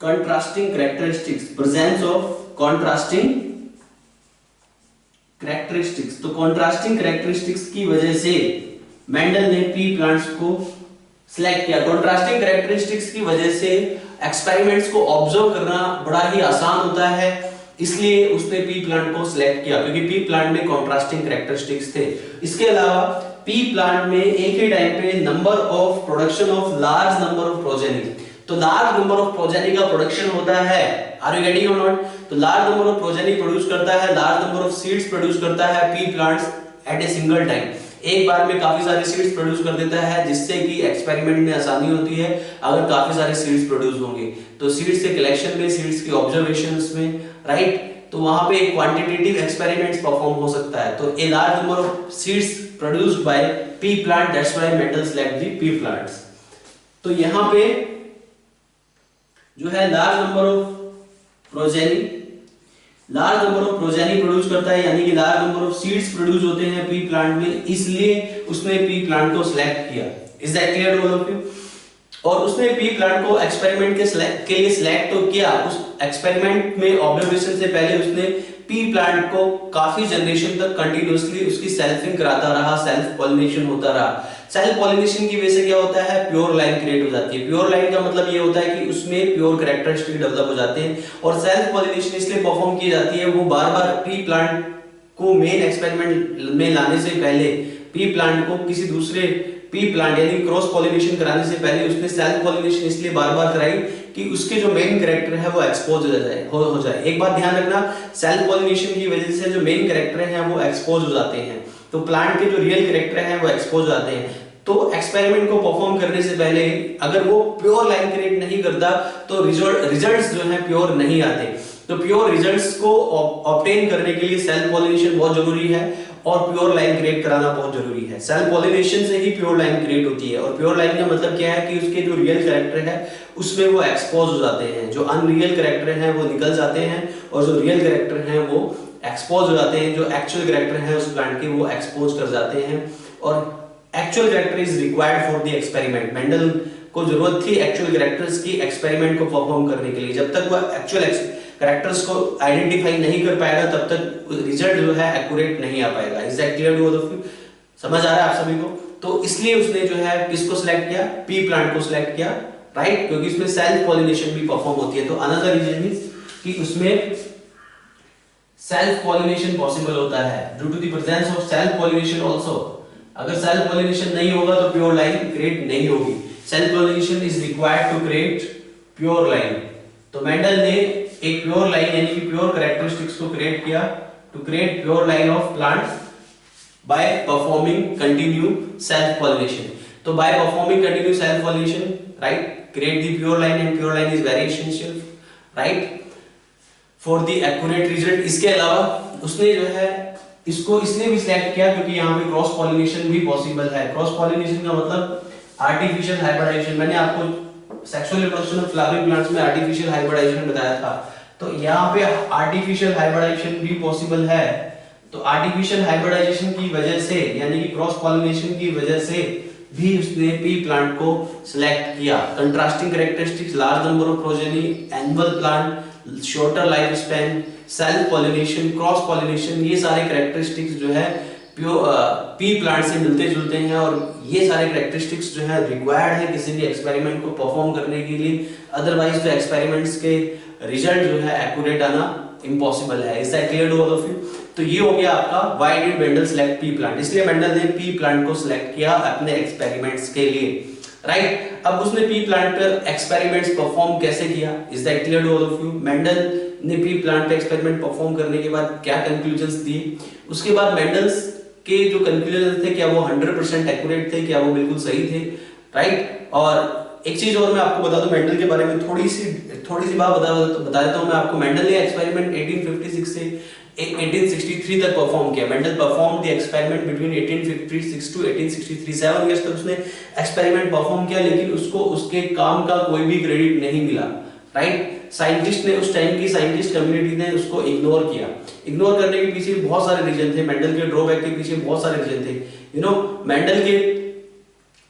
contrasting characteristics, presence of contrasting characteristics, तो contrasting characteristics की वजह से मेंडल ने पी प्लांट्स को सिलेक्ट किया। contrasting characteristics की वजह से एक्सपेरिमेंट्स को ऑब्जर्व करना बड़ा ही आसान होता है, इसलिए उसने पी प्लांट को सिलेक्ट किया क्योंकि पी प्लांट में contrasting characteristics थे। इसके अलावा पी प्लांट में एक ही टाइम पे number of production of large number of progeny, तो लार्ज नंबर ऑफ प्रोजेनी का प्रोडक्शन होता है, आर यू गेटिंग और नॉट, तो large number of progeny produce करता है, large number of seeds produce करता है P plants eight a single time, एक बार में काफी सारे सीड्स प्रोड्यूस कर देता है, जिससे कि एक्सपेरिमेंट में आसानी होती है अगर काफी सारे सीड्स प्रोड्यूस होंगे, तो सीड्स के कलेक्शन में, सीड्स के ऑब्जर्वेशंस में, राइट, तो वहां पे एक क्वांटिटेटिव एक्सपेरिमेंट्स परफॉर्म हो सकता है, तो a large number of seeds produced by pea plant, that's why Mendel select the pea plants. तो यहाँ पे जो है large number of progeny, large number of progeny produce करता है, यानी कि large number of seeds produce होते हैं पी प्लांट में, इसलिए उसने पी प्लांट को सिलेक्ट किया। Is that clear to all of you? और उसने पी प्लांट को एक्सपेरिमेंट के लिए सिलेक्ट तो किया, उस एक्सपेरिमेंट में ऑब्जर्वेशन से पहले उसने पी प्लांट को काफी जनरेशन तक कंटिन्यूअसली उसकी सेल्फिंग कराता रहा, सेल्फ पॉलिनेशन होता रहा। सेल्फ पॉलिनेशन की वजह से क्या होता है, प्योर लाइन क्रिएट हो जाती है। प्योर लाइन का मतलब ये होता है कि उसमें प्योर कैरेक्टरिस्टिक डेवलप हो जाते हैं, और सेल्फ पॉलिनेशन इसलिए परफॉर्म की जाती है, वो बार बार पी प्लांट को मेन एक्सपेरिमेंट में लाने से पहले पी प्लांट को किसी दूसरे पी प्लांट यानी क्रॉस पॉलिनेशन कराने से पहले उसने सेल्फ पॉलिनेशन इसलिए बार बार कराई कि उसके जो मेन कैरेक्टर है वो एक्सपोज हो जाए। एक बात ध्यान रखना, सेल्फ पॉलिनेशन की वजह से जो मेन कैरेक्टर हैं वो एक्सपोज हो जाते हैं, तो प्लांट के जो रियल कैरेक्टर हैं वो एक्सपोज हो जाते हैं। तो एक्सपेरिमेंट को परफॉर्म करने से पहले अगर वो प्योर लाइन क्रिएट नहीं करता तो रिजल्ट्स जो हैं प्योर नहीं आते। तो प्योर रिजल्ट्स को ऑब्टेन करने के लिए सेल्फ पॉलिनेशन बहुत जरूरी है और प्योर लाइन क्रिएट कराना बहुत जरूरी है। सेल्फ पॉलिनेशन से ही प्योर लाइन क्रिएट होती है, और प्योर लाइन का मतलब क्या है कि उसके जो रियल कैरेक्टर है उसमें वो एक्सपोज हो जाते हैं, जो अनरियल कैरेक्टर हैं वो निकल जाते हैं, और जो रियल कैरेक्टर हैं वो एक्सपोज हो जाते हैं, जो एक्चुअल कैरेक्टर है उस प्लांट के वो एक्सपोज कर जाते हैं। और actual character is required for the experiment. Mendel को जरूरत थी एक्चुअल कैरेक्टर्स की एक्सपेरिमेंट को परफॉर्म करने के लिए। जब तक वो एक्चुअल कैरेक्टर्स को आइडेंटिफाई नहीं कर पाएगा तब तक रिजल्ट जो है एक्यूरेट नहीं आ पाएगा। Is that clear to all of you? समझ आ रहा है आप सभी को? तो इसलिए उसने जो है किसको सिलेक्ट किया, पी प्लांट को सिलेक्ट किया, राइट, क्योंकि इसमें सेल्फ पॉलिनेशन भी परफॉर्म होती है। तो अनदर रीजन इज कि उसमें सेल्फ पॉलिनेशन पॉसिबल होता है due to the presence of self pollination also. अगर सेल्फ पॉलिनेशन नहीं होगा तो प्योर लाइन क्रिएट नहीं होगी। Self pollination is required to create pure line. तो मेंडल ने एक प्योर लाइन यानी कि प्योर कैरेक्टरिस्टिक्स को क्रिएट किया to create pure line of plants by performing continue self pollination. तो by performing continue self pollination, right, create the pure line, and pure line is very essential, right, for the accurate result. इसके अलावा उसने जो है इसको इसलिए भी सिलेक्ट किया क्योंकि यहाँ पे क्रॉस पॉलिनेशन भी पॉसिबल है। क्रॉस पॉलिनेशन का मतलब आर्टिफिशियल हाइब्रिडाइजेशन। मैंने आपको sexual reproduction of flowering plants में आर्टिफिशियल हाइब्रिडाइजेशन बताया था, तो यहाँ पे आर्टिफिशियल हाइब्रिडाइजेशन भी पॉसिबल है। तो आर्टिफिशियल हाइब्रिडाइजेशन की वजह से यानी कि क्रॉस पॉलिनेशन की वजह से भी उसने पी प्लांट को सिलेक्ट किया। Contrasting characteristics, large number of progeny, annual plant, shorter life span, self pollination, cross pollination, ये सारे कैरेक्टरिस्टिक्स जो है पी प्लांट से मिलते जुलते हैं और ये सारे कैरेक्टरिस्टिक्स जो है रिक्वायर्ड है किसी भी एक्सपेरिमेंट को परफॉर्म करने के लिए, अदरवाइज तो एक्सपेरिमेंट्स के रिजल्ट जो है एक्यूरेट आना इम्पॉसिबल है। Is that clear to all of you? तो ये हो गया आपका why did Mendel select pea plant, इसलिए मेंडल ने पी प्लांट को सिलेक्ट किया अपने एक्सपेरिमेंट्स के लिए, राइट। अब उसने पी प्लांट पर एक्सपेरिमेंट्स परफॉर्म कैसे किया? Is that clear to all of you? Mendel ने पी प्लांट पे एक्सपेरिमेंट परफॉर्म करने के बाद क्या कंक्लूजन्स दिए, उसके बाद मेंडल्स के जो कंक्लूजन थे क्या वो 100% एक्यूरेट थे, क्या वो बिल्कुल सही थे, राइट। और एक चीज और मैं आपको बता दूं मेंडल के बारे में थोड़ी सी बात बता देता हूं मैं आपको। मेंडल ने एक्सपेरिमेंट 1856 से 1863 तक परफॉर्म किया। Mendel perform the experiment between 1856 to 1863, 7 years तक उसने एक्सपेरिमेंट परफॉर्म किया, लेकिन उसको उसके काम का कोई भी क्रेडिट नहीं मिला, राइट। साइंटिस्ट ने, उस टाइम की साइंटिस्ट कम्युनिटी ने उसको इग्नोर किया। इग्नोर करने के पीछे बहुत सारे रीजन थे, मेंडल के ड्रॉबैक के पीछे बहुत सारे रीजन थे। यू नो मेंडल के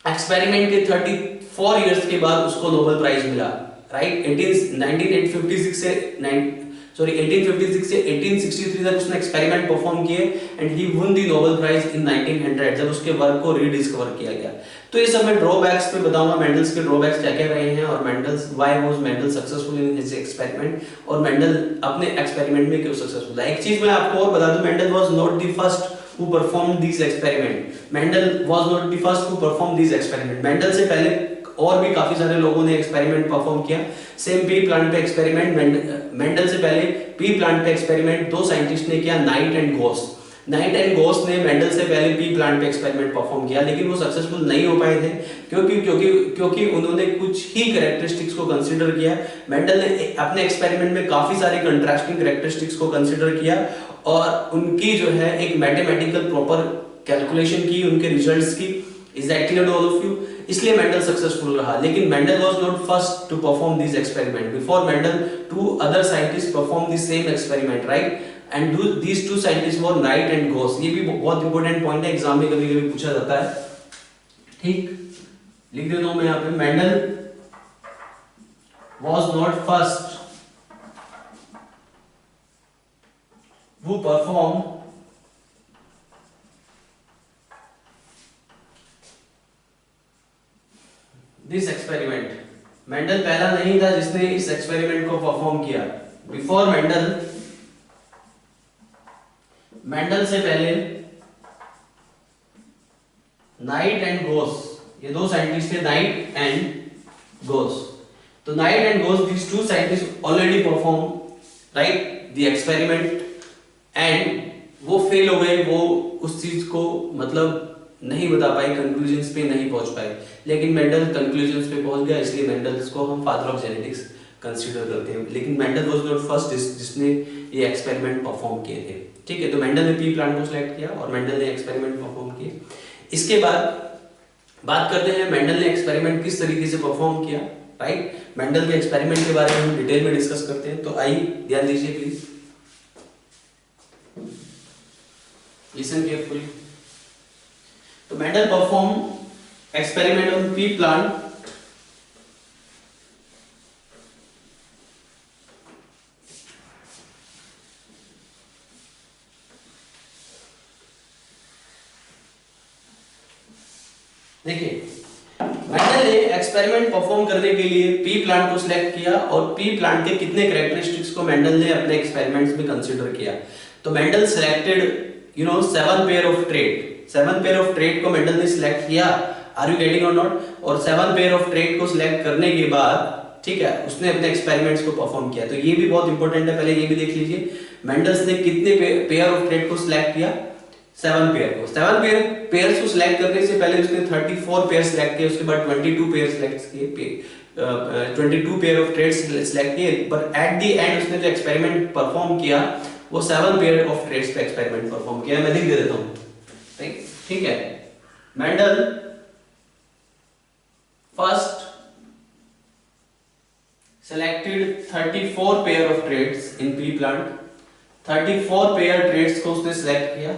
एक्सपेरिमेंट के 34 इयर्स के बाद उसको नोबेल प्राइज मिला, राइट। 1856 से 1863 तक उसने एक्सपेरिमेंट परफॉर्म किए and he won the Nobel prize in 1900 जब उसके वर्क को रीडिस्कवर किया गया। तो ये सब मैं ड्रॉबैक्स पे बताऊंगा, मेंडल्स के ड्रॉबैक्स क्या क्या रहे हैं और Mendel's why was Mendel successful in his experiment और मेंडल अपने एक्सपेरिमेंट में क्यों सक्सेसफुल है। एक चीज मैं आपको और बता दूं, Mendel was not the first who performed these experiment. Mendel was not the first who performed these experiment. Mendel से पहले और भी काफी सारे लोगों ने एक्सपेरिमेंट परफॉर्म किया। सेम पी प्लांट पे एक्सपेरिमेंट मेंडल से पहले पी प्लांट पे एक्सपेरिमेंट दो साइंटिस्ट ने किया, night and goes. Night and गोस ने मेंडल से पहले पी प्लांट पे एक्सपेरिमेंट परफॉर्म किया, लेकिन वो सक्सेसफुल नहीं हो पाए थे क्योंकि उन्होंने कुछ ही कैरेक्टरिस्टिक्स को कंसीडर किया। मेंडल ने अपने एक्सपेरिमेंट में काफी सारे कंट्रास्टिंग कैरेक्टरिस्टिक्स को कंसीडर किया और उनकी जो है एक मैथमेटिकल प्रॉपर कैलकुलेशन की उनके रिजल्ट्स की। Is that clear to all of you? इसलिए मेंडल सक्सेसफुल रहा। लेकिन Mendel was not first to perform this experiment. Before Mendel two other scientist perform the same experiment, right, and these two scientist were Knight and Goss. ये भी बहुत इंपॉर्टेंट पॉइंट है, एग्जाम में कभी कभी पूछा जाता है, ठीक। लिख देता हूं मैं यहां पे, Mendel was not first who performed this experiment. Mendel पहला नहीं था जिसने इस एक्सपेरिमेंट को परफॉर्म किया। बिफोर मेंडल से पहले नाइट एंड गोस, ये दो साइंटिस्ट थे, नाइट एंड गोस। तो Knight and Goss, these two scientists already performed, right, the experiment and वो फेल हो गए, वो उस चीज को मतलब नहीं बता पाए, कंक्लूजन्स पे नहीं पहुंच पाए। लेकिन मेंडल कंक्लूजन्स पे पहुंच गया, इसलिए मेंडल को हम फादर ऑफ जेनेटिक्स कंसीडर करते हैं। लेकिन मेंडल वाज नॉट फर्स्ट जिसने ये एक्सपेरिमेंट परफॉर्म किए थे, ठीक है। तो मेंडल ने पी प्लांट को सिलेक्ट किया और मेंडल ने एक्सपेरिमेंट परफॉर्म किए। इसके बाद बात करते हैं मेंडल ने एक्सपेरिमेंट किस तरीके से परफॉर्म किया, राइट। मेंडल के एक्सपेरिमेंट के बारे में हम डिटेल में डिस्कस करते हैं। तो आइए ध्यान दीजिए प्लीज, listen carefully. तो Mendel perform experiment on pea plant देखिए, मेंडल ने एक्सपेरिमेंट परफॉर्म करने के लिए पी प्लांट को सिलेक्ट किया और पी प्लांट के कितने कैरेक्टरिस्टिक्स को मेंडल ने अपने एक्सपेरिमेंट्स में कंसीडर किया। तो Mendel selected 7 pair of trade, 7 pair of trait को मेंडल ने सिलेक्ट किया। आर यू गेटिंग और नॉट? और 7 पेयर ऑफ ट्रेड को सिलेक्ट करने के बाद, ठीक है, उसने अपने एक्सपेरिमेंट्स को परफॉर्म किया। तो ये भी बहुत इंपॉर्टेंट है, पहले ये भी देख लीजिए, मेंडल्स ने कितने पेयर ऑफ ट्रेड को सिलेक्ट किया? 7 पेयर को। 7 पेयर्स को सिलेक्ट करने से पहले उसने 34 पेयर सिलेक्ट किए, उसके बाद 22 पेयर सिलेक्ट किए, 22 पेयर ऑफ ट्रेड सिलेक्ट किए। पर एट द एंड उसने जो एक्सपेरिमेंट परफॉर्म किया वो 7 पेयर ऑफ ट्रेड्स पे एक्सपेरिमेंट परफॉर्म किया। मैं लिख देता हूं, ठीक है। Mendel first selected 34 pair of traits in pea plant. 34 pair traits को उसने सिलेक्ट किया।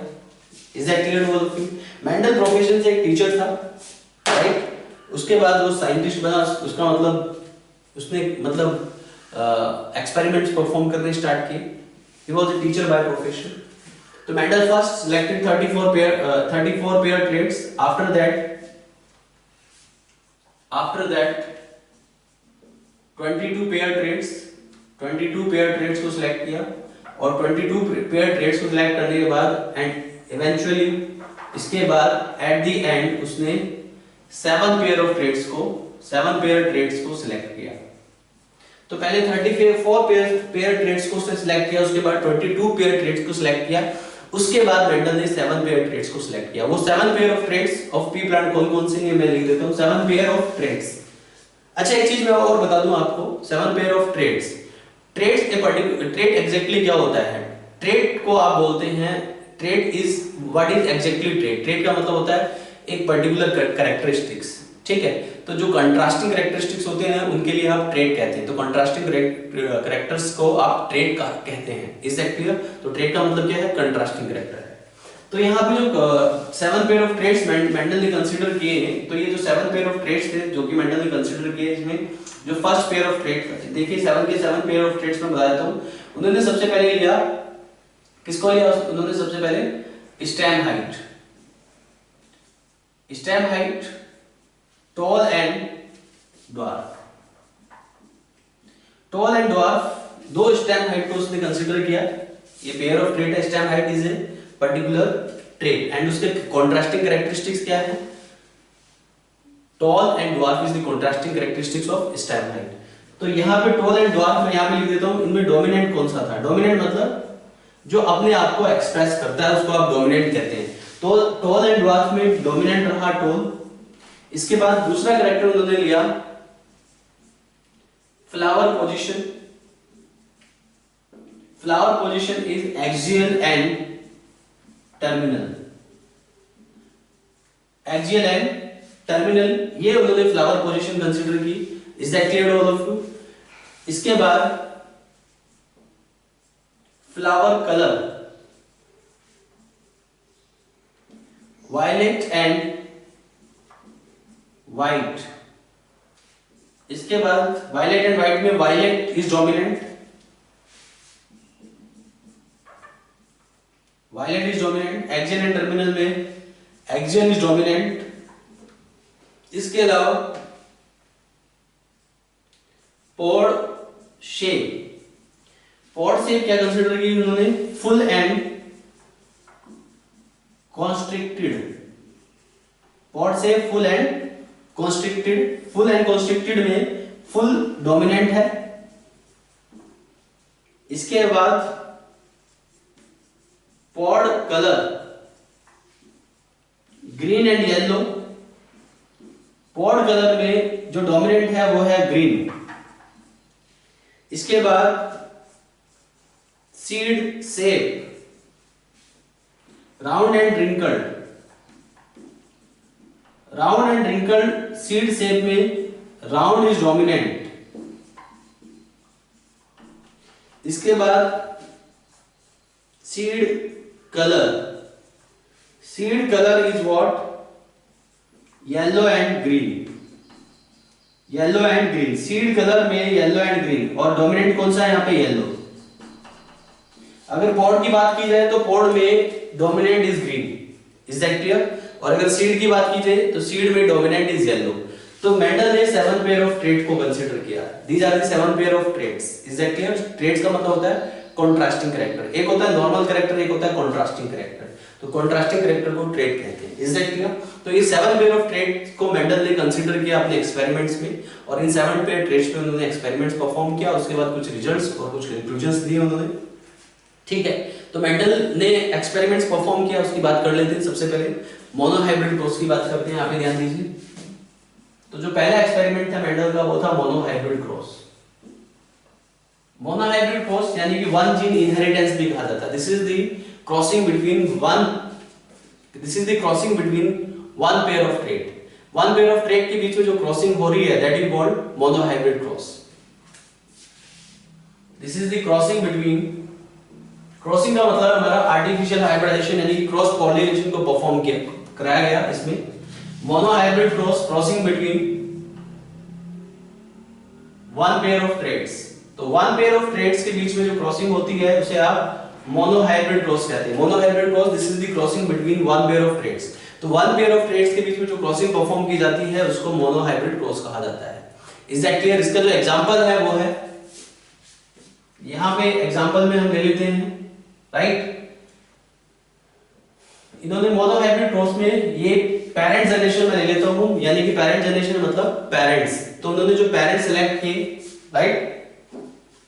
Is that clear to all of you? Mendel profession से एक टीचर था, राइट। उसके बाद वो साइंटिस्ट बना, उसका मतलब उसने एक्सपेरिमेंट्स परफॉर्म करने स्टार्ट किए। He was a teacher by profession. तो Mendel first selected 34 pair traits. After that 22 pair traits को सिलेक्ट किया, और 22 पेयर ट्रेड्स को सिलेक्ट करने के बाद एंड इवेंचुअली इसके बाद एट द एंड उसने 7 पेयर ट्रेड्स को सिलेक्ट किया। तो पहले 34 पेयर ट्रेड्स को उसने सिलेक्ट किया, उसके बाद 22 पेयर ट्रेड्स को सिलेक्ट किया, उसके बाद मेंडल ने 7 पेयर ट्रेड्स को सिलेक्ट किया। वो 7 pair of traits of pea plant कौन-कौन से हैं मैं लिख देता हूं। 7 पेयर ऑफ ट्रेड्स। अच्छा, एक चीज मैं और बता दूं आपको, 7 pair of traits a particular trait exactly क्या होता है। ट्रेड को आप बोलते हैं, trait is what is exactly trait. Trait का मतलब होता है एक पर्टिकुलर कैरेक्टरिस्टिक्स, ठीक है। तो जो कंट्रास्टिंग कैरेक्टरिस्टिक्स होते हैं उनके लिए आप ट्रेड कहते हैं। तो कंट्रास्टिंग कैरेक्टर्स को आप ट्रेड कहते हैं। Is that clear? तो ट्रेड का मतलब क्या है? कंट्रास्टिंग कैरेक्टर है। तो यहाँ पे जो 7 पेयर ऑफ ट्रेड्स मेंडल ने कंसीडर किए हैं, तो ये जो 7 पेयर ऑफ ट्रेड्स थे जो कि मेंडल ने कंसीडर किए, इसमें जो फर्स्ट पेयर ऑफ ट्रेड्स देखिए 7 के 7 पेयर ऑफ ट्रेड्स में बता देता हूँ। उन्होंने सबसे पहले लिया, किसको लिया? उन्होंने सबसे पहले stem height, toll and dwarf. Toll and dwarf दो स्टेम हाइट को उसने कंसीडर किया। ये पेयर ऑफ ट्रेड है, stem height is a particular trade and उसके कॉन्ट्रास्टिंग कैरेक्टरिस्टिक्स क्या है? Toll and dwarf is the contrasting characteristics of stem height. तो यहाँ पे टॉल एंड ड्वार्फ मैं यहाँ पे लिख देता हूँ। इनमें डोमिनेंट कौन सा था? डोमिनेंट मतलब जो अपने आप को एक्सप्रेस करता है उसको आप डोमिनेंट कहते हैं। तो टॉल एंड ड्वार्फ में डोमिनेंट रहा टॉल। इसके बाद दूसरा कैरेक्टर उन्होंने लिया flower position. Flower position is axial and terminal. Axial and terminal, ये उन्होंने फ्लावर पोजीशन कंसीडर की। Is that clear all of you? इसके बाद flower colour, violet and white. इसके बाद वायलेट एंड व्हाइट में violet is dominant, axial and terminal में एक्सियल इज डोमिनेंट। इसके अलावा पॉड शेप क्या कंसीडर की उन्होंने? Full and constricted. Pod shape full and constricted में फुल डोमिनेंट है। इसके बाद pod colour green and yellow. Pod colour में जो डोमिनेंट है वो है ग्रीन। इसके बाद seed shape round and wrinkled seed shape में राउंड इज डोमिनेंट। इसके बाद seed colour is what? Yellow and green. Seed colour में येलो एंड ग्रीन, और डोमिनेंट कौन सा है यहाँ पे? येलो। अगर पॉड की बात की जाए तो पॉड में dominant is green. Is that clear? और अगर सीड की बात की जाए तो सीड में डोमिनेंट इज येलो। तो मेंडल ने 7 पेयर ऑफ ट्रेड को कंसीडर किया। These are the 7 pair of traits. Is that clear? Traits का मतलब होता है कॉन्ट्रास्टिंग कैरेक्टर। एक होता है नॉर्मल कैरेक्टर, एक होता है कॉन्ट्रास्टिंग कैरेक्टर। तो कॉन्ट्रास्टिंग कैरेक्टर को ट्रेड कहते हैं। Is that clear? तो ये 7 पेयर ऑफ ट्रेड को मेंडल ने कंसीडर किया अपने एक्सपेरिमेंट्स में, और इन 7 पेयर ट्रेड्स पे उन्होंने एक्सपेरिमेंट्स परफॉर्म किया। उसके बाद कुछ रिजल्ट्स और कुछ कंक्लूजन्स दिए उन्होंने, ठीक है। तो मेंडल ने एक्सपेरिमेंट्स परफॉर्म किया, उसकी बात कर लेते हैं। सबसे पहले मोनोहाइब्रिड क्रॉस की बात करते हैं। यहाँ पे ध्यान दीजिए। तो जो पहला एक्सपेरिमेंट था मेंडल का वो था मोनोहाइब्रिड क्रॉस। मोनोहाइब्रिड क्रॉस यानी कि वन जीन इनहेरिटेंस भी कहा जाता है। This is the crossing between one pair of trade. One pair of trade के बीच में जो क्रॉसिंग हो रही है that is called monohybrid cross. This is the crossing between, crossing का मतलब हमारा आर्टिफिशियल हाइब्रिडाइजेशन यानी कि क्रॉस पॉलिनेशन को परफॉर्म कराया गया। इसमें monohybrid crossing between one pair of traits तो वन पेयर ऑफ ट्रेड्स के बीच में जो क्रॉसिंग होती है उसे आप मोनोहाइब्रिड क्रॉस कहते हैं। Monohybrid cross this is the crossing between one pair of traits. तो वन पेयर ऑफ ट्रेड्स के बीच में जो क्रॉसिंग परफॉर्म की जाती है उसको मोनोहाइब्रिड क्रॉस कहा जाता है। Is that clear? इसका जो एग्जांपल है वो है, यहां पे एग्जांपल में हम ले लेते हैं, राइट। इन्होंने मोनोहाइब्रिड क्रॉस में ये पेरेंट जनरेशन में ले लेता हूं, यानी कि पेरेंट जनरेशन मतलब पेरेंट्स। तो उन्होंने जो पेरेंट्स सिलेक्ट किए, राइट,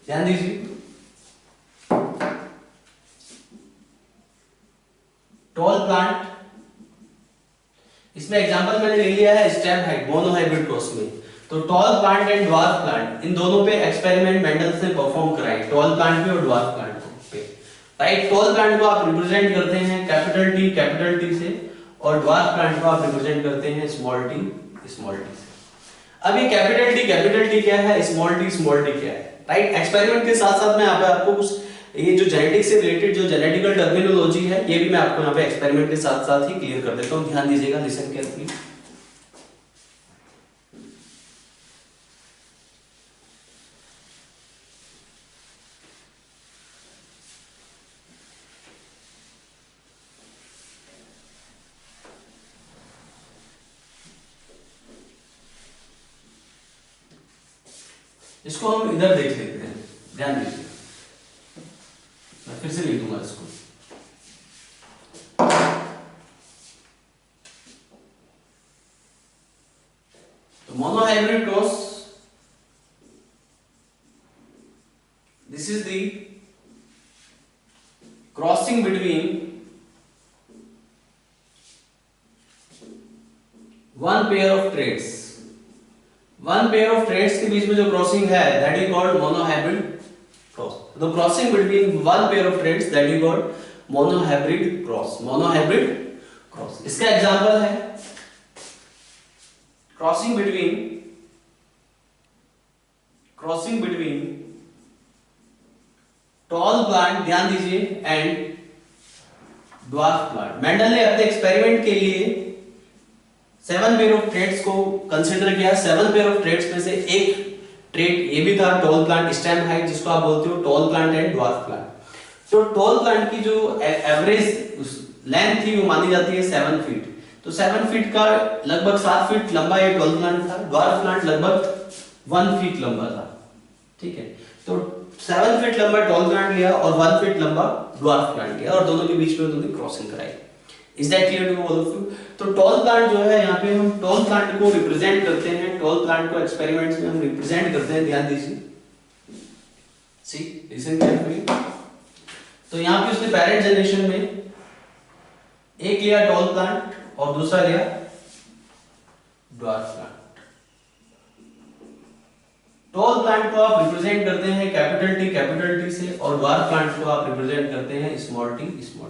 ध्यान दीजिए, टॉल प्लांट, इसमें एग्जांपल मैंने ले लिया है स्टेम हाइट मोनोहाइब्रिड क्रॉस में। तो tall plant and dwarf plant, इन दोनों पे एक्सपेरिमेंट मेंडल्स ने परफॉर्म कराए, टॉल प्लांट पे और ड्वार्फ प्लांट पे, राइट। टॉल प्लांट को आप रिप्रेजेंट करते हैं कैपिटल टी से, और ड्वार्फ प्लांट को आप रिप्रेजेंट करते हैं स्मॉल टी से। अब ये कैपिटल टी क्या है, स्मॉल टी क्या है, राइट। एक्सपेरिमेंट के साथ साथ मैं यहाँ पे आपको कुछ ये जो जेनेटिक्स से रिलेटेड जो जेनेटिकल टर्मिनोलॉजी है ये भी मैं आपको यहाँ पे एक्सपेरिमेंट के साथ साथ ही क्लियर कर देता हूँ। ध्यान दीजिएगा, लिसन केयरफुली। इसको हम इधर देख लेते हैं, ध्यान दीजिए, मैं फिर से लिख दूंगा इसको। तो monohybrid cross, this is the crossing between one pair of traits. One pair of traits के बीच में जो क्रॉसिंग है that is called monohybrid cross. The crossing between one pair of traits that is called monohybrid cross. इसका एग्जांपल है क्रॉसिंग बिटवीन टॉल प्लांट, ध्यान दीजिए, एंड ड्वार्फ प्लांट। मेंडल ने अपने एक्सपेरिमेंट के लिए 7 पेयर ऑफ ट्रेड्स को कंसीडर किया। 7 पेयर ऑफ ट्रेड्स में से एक ट्रेड ये भी था टॉल प्लांट, स्टेम हाइट, जिसको आप बोलते हो toll plant and dwarf plant. तो टॉल प्लांट की जो एवरेज लेंथ थी वो मानी जाती है 7 फीट। तो 7 फीट का लगभग 7 फीट लंबा ये टॉल प्लांट था। ड्वार्फ प्लांट लगभग 1 फीट लंबा था, ठीक है। तो 7 फीट लंबा टॉल प्लांट लिया और 1 फीट लंबा ड्वार्फ प्लांट लिया और दोनों के बीच में उन्होंने क्रॉसिंग कराई। Is that clear to all of you? तो टॉल प्लांट जो है, यहाँ पे हम टॉल प्लांट को रिप्रेजेंट करते हैं, टॉल प्लांट को एक्सपेरिमेंट्स में हम रिप्रेजेंट करते हैं। ध्यान दीजिए, सी लिसन केयरफुली। तो यहाँ पे उसने पेरेंट जनरेशन में एक लिया टॉल प्लांट और दूसरा लिया ड्वार्फ प्लांट। टॉल प्लांट को आप रिप्रेजेंट करते हैं कैपिटल टी से, और ड्वार्फ प्लांट को आप रिप्रेजेंट करते हैं स्मॉल टी से।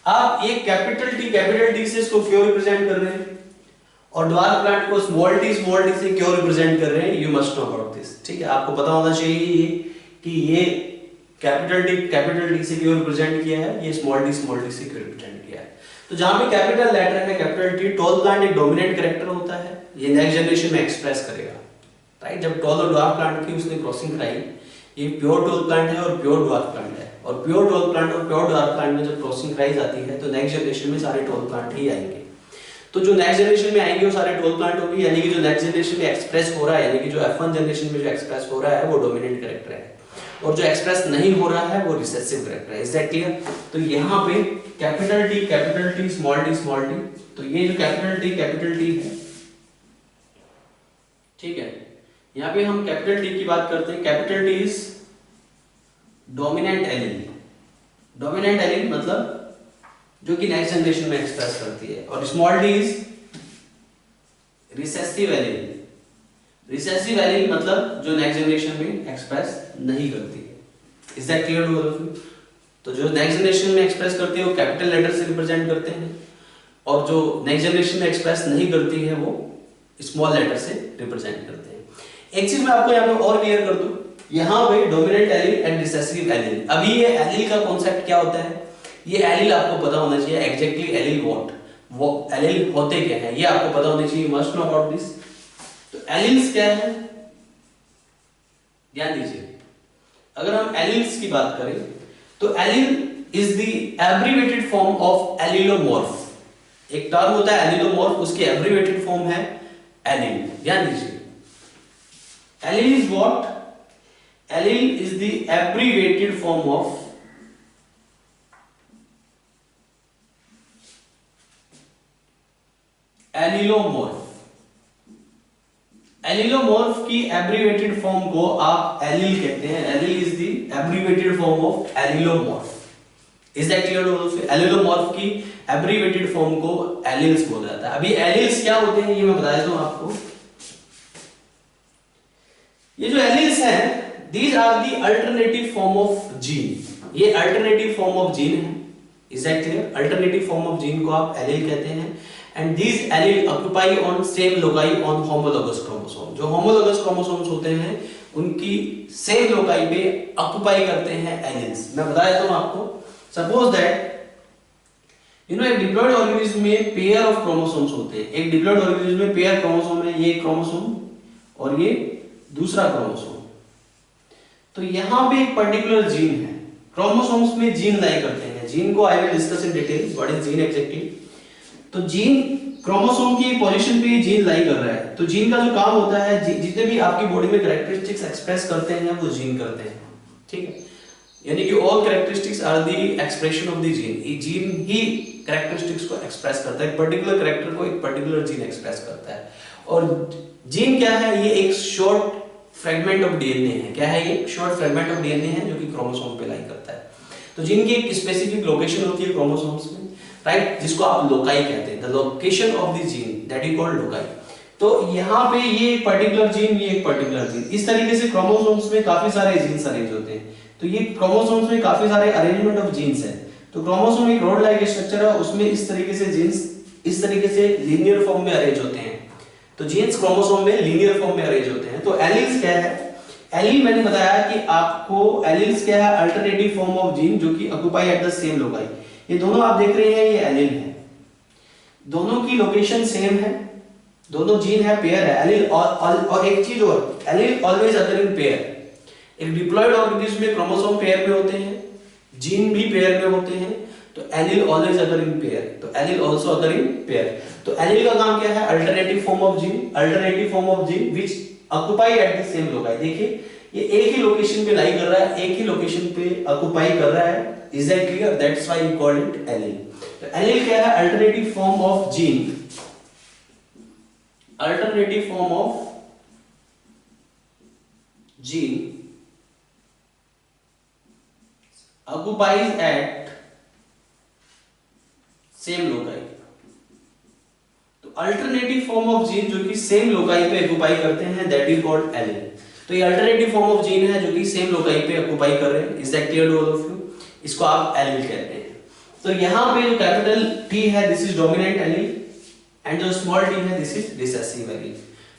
आप एक कैपिटल टी से इसको क्यों रिप्रेजेंट कर रहे हैं और ड्वार्फ प्लांट को स्मॉल टी से क्यों रिप्रेजेंट कर रहे हैं, you must know about this, ठीक है। आपको पता होना चाहिए कि ये कैपिटल टी से क्यों रिप्रेजेंट किया है, ये स्मॉल टी से क्यों रिप्रेजेंट किया है। तो जहां पे कैपिटल लेटर है कैपिटल टी, टॉल प्लांट एक डोमिनेंट कैरेक्टर होता है, ये नेक्स्ट जनरेशन में एक्सप्रेस करेगा, राइट। जब टॉल और ड्वार्फ प्लांट की उसने क्रॉसिंग कराई, ये प्योर टॉल प्लांट है और प्योर ड्वार्फ प्लांट है, और प्योर टॉल प्लांट और प्योर ड्वार्फ प्लांट में जब क्रॉसिंग कराई जाती है तो नेक्स्ट जनरेशन में सारे टॉल प्लांट ही आएंगे। तो जो नेक्स्ट जनरेशन में आएंगे वो सारे टॉल प्लांट होंगे, यानी कि जो नेक्स्ट जनरेशन में एक्सप्रेस हो रहा है, यानी कि जो F1 जनरेशन में जो एक्सप्रेस हो रहा है वो डोमिनेंट कैरेक्टर है, और जो एक्सप्रेस नहीं हो रहा है वो रिसेसिव कैरेक्टर है। Is that clear? तो यहाँ पे कैपिटल टी स्मॉल टी, तो ये जो कैपिटल टी है, ठीक है, यहाँ पे हम कैपिटल टी की बात करते हैं। Capital T is dominant allele मतलब जो कि नेक्स्ट जनरेशन में एक्सप्रेस करती है, और small t is recessive allele मतलब जो नेक्स्ट जनरेशन में एक्सप्रेस नहीं करती है। Is that clear to all of you? तो जो नेक्स्ट जनरेशन में एक्सप्रेस करती है वो कैपिटल लेटर से रिप्रेजेंट करते हैं, और जो नेक्स्ट जनरेशन में एक्सप्रेस नहीं करती है वो स्मॉल लेटर से रिप्रेजेंट करते हैं। एक चीज मैं आपको यहाँ पे और क्लियर कर दूं, यहाँ पे dominant allele and recessive allele. अभी ये एलील का कॉन्सेप्ट क्या होता है, ये एलील आपको पता होना चाहिए एग्जैक्टली एलील वो एलील होते क्या है, ये आपको पता होना चाहिए, मस्ट नो अबाउट दिस। तो एलील्स क्या है? ध्यान दीजिए, अगर हम एलील्स की बात करें तो allele is the abbreviated form of allelomorph. एक टर्म होता है एलिलोमॉर्फ, उसकी एब्रिवेटेड फॉर्म है एलील। ध्यान दीजिए, allele is what? Allele is the abbreviated form of allelomorph. Allelomorph की एब्रिवेटेड फॉर्म को आप एलील कहते हैं। Allele is the abbreviated form of allelomorph. Is that clear to all? Allelomorph की एब्रिवेटेड फॉर्म को एलील्स बोला जाता है। अभी एलील्स क्या होते हैं ये मैं बता देता हूं आपको। ये जो एलील्स हैं, these are the alternative form of gene. ये अल्टरनेटिव फॉर्म ऑफ जीन है। Is that clear? Alternative form of gene को आप एलील कहते हैं। And these allele occupy on same loci on homologous chromosome। जो homologous chromosomes होते हैं उनकी same loci पे occupy करते हैं एलील्स। मैं बता देता हूँ आपको। Suppose that एक डिप्लॉइड ऑर्गेनिज्म में पेयर ऑफ क्रोमोसोम्स होते हैं। एक डिप्लॉइड ऑर्गेनिज्म में पेयर क्रोमोसोम है, ये क्रोमोसोम और ये दूसरा क्रोमोसोम। तो यहाँ पे एक पर्टिकुलर जीन है। क्रोमोसोम्स में जीन लाई करते हैं। जीन को आई will discuss in detail, what is gene exactly. तो जीन क्रोमोसोम की पोजीशन पे जीन लाई कर रहा है। तो जीन का जो काम होता है, जितने भी आपकी बॉडी में कैरेक्टरिस्टिक्स एक्सप्रेस करते हैं वो जीन करते हैं, ठीक है। यानी कि all characteristics are the expression of the gene. ये जीन ही कैरेक्टरिस्टिक्स को एक्सप्रेस करता है। एक पर्टिकुलर कैरेक्टर को एक पर्टिकुलर जीन एक्सप्रेस करता है। और जीन क्या है? ये एक शॉर्ट फ्रेगमेंट ऑफ डीएनए है। क्या है ये? शॉर्ट फ्रेगमेंट ऑफ डीएनए है जो कि क्रोमोसोम पे लाई करता है। तो जीन की एक स्पेसिफिक लोकेशन होती है क्रोमोसोम्स में, राइट, जिसको आप लोकाई कहते हैं। The location of the gene that is called loci. तो यहाँ पे ये एक पर्टिकुलर जीन, ये एक पर्टिकुलर जीन, इस तरीके से क्रोमोसोम्स में काफी सारे जीन्स अरेंज होते हैं। तो ये क्रोमोसोम्स में काफी सारे अरेंजमेंट ऑफ जीन्स हैं। तो क्रोमोसोम एक रोड लाइक स्ट्रक्चर है, उसमें इस तरीके से जीन्स इस तरीके से लीनियर फॉर्म में अरेंज होते हैं। तो जीन्स क्रोमोसोम में लीनियर फॉर्म में अरेंज होते हैं। तो एलील्स क्या है? एलील मैंने बताया कि आपको एलील्स क्या है? अल्टरनेटिव फॉर्म ऑफ जीन जो कि occupy at the same loci. ये दोनों आप देख रहे हैं, ये एलील है। दोनों की लोकेशन सेम है, दोनों जीन है, पेयर है। एलील और एक चीज और, allele always occur in pair. एक डिप्लॉइड ऑर्गेनिज्म में क्रोमोसोम पेयर में होते हैं, जीन भी पेयर में होते हैं। तो allele always occur in pair. तो allele also occur in pair. तो एलील का काम क्या है? Alternative form of gene. Alternative form of gene which occupy at the same loci. देखिए ये एक ही लोकेशन पे लाई कर रहा है, एक ही लोकेशन पे ऑक्युपाई कर रहा है। Is that clear? That's why we call it allele. तो allele क्या है? Alternative form of gene. Alternative form of gene occupies at same loci. तो alternative form of gene जो कि same loci पे occupy करते हैं, that is called allele. तो ये alternative form of gene है जो कि same loci पे occupy कर रहे हैं। Is that clear to all of you? इसको आप एलील कहते हैं। तो यहाँ पे जो कैपिटल T है, this is dominant allele, and जो स्मॉल t है, दिस इज रिसेसिव एलील।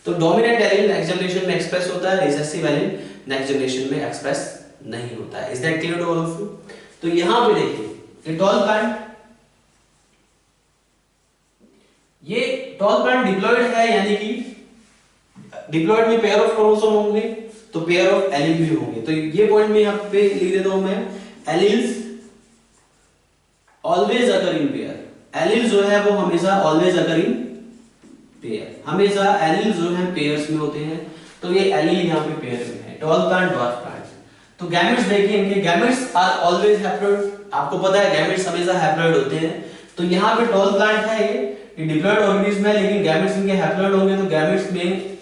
तो डोमिनेंट एलील नेक्स्ट जनरेशन में एक्सप्रेस होता है, रिसेसिव एलील नेक्स्ट जनरेशन में एक्सप्रेस नहीं होता है। Is that clear to all of you? तो यहाँ पे देखिए, टॉल प्लांट, ये टॉल प्लांट डिप्लॉइड है, यानी कि डिप्लॉइड में पेयर ऑफ क्रोमोसोम होंगे तो पेयर ऑफ एलील भी होंगे। तो ये पॉइंट में यहाँ पे लिख देता हूं मैं, alleles always occur in pair. Allele जो है वो हमेशा ऑलवेज अकर इन पेयर, हमेशा एलील जो है पेयर्स में होते हैं। तो ये एलील यहाँ पे पेयर में है, टॉल प्लांट, ड्वार्फ प्लांट। तो गैमेट्स देखिए, इनके गैमेट्स आर ऑलवेज हैप्लॉइड। आपको पता है गैमेट्स हमेशा हैप्लॉइड होते हैं। तो यहाँ पे टॉल प्लांट है, ये डिप्लॉइड ऑर्गेनिज्म है, लेकिन गैमेट्स इनके हैप्लॉइड होंगे। तो गैमेट्स में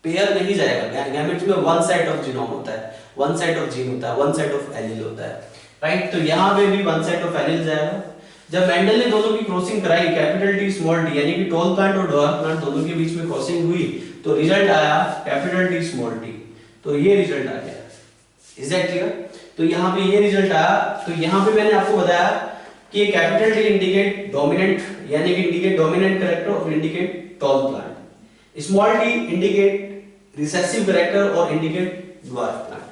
पेयर नहीं जाएगा, गैमेट्स में वन साइड ऑफ जीनोम होता है, वन साइड ऑफ जीन होता है, वन साइड ऑफ एलील होता है, राइट। तो यहाँ पे भी वन साइड ऑफ एलील जाएगा। जब मेंडल ने दोनों की क्रॉसिंग कराई, कैपिटल टी स्मॉल टी, यानी कि टॉल प्लांट और ड्वार्फ प्लांट दोनों के बीच में क्रॉसिंग हुई, तो रिजल्ट आया कैपिटल टी स्मॉल टी। तो ये रिजल्ट आ गया। Is that clear? तो यहाँ पे ये रिजल्ट आया। तो यहाँ पे मैंने आपको बताया कि कैपिटल टी इंडिकेट डोमिनेंट, यानी कि इंडिकेट डोमिनेंट कैरेक्टर और indicate tall plant. Small T indicate recessive character और इंडिकेट ड्वार्फ प्लांट।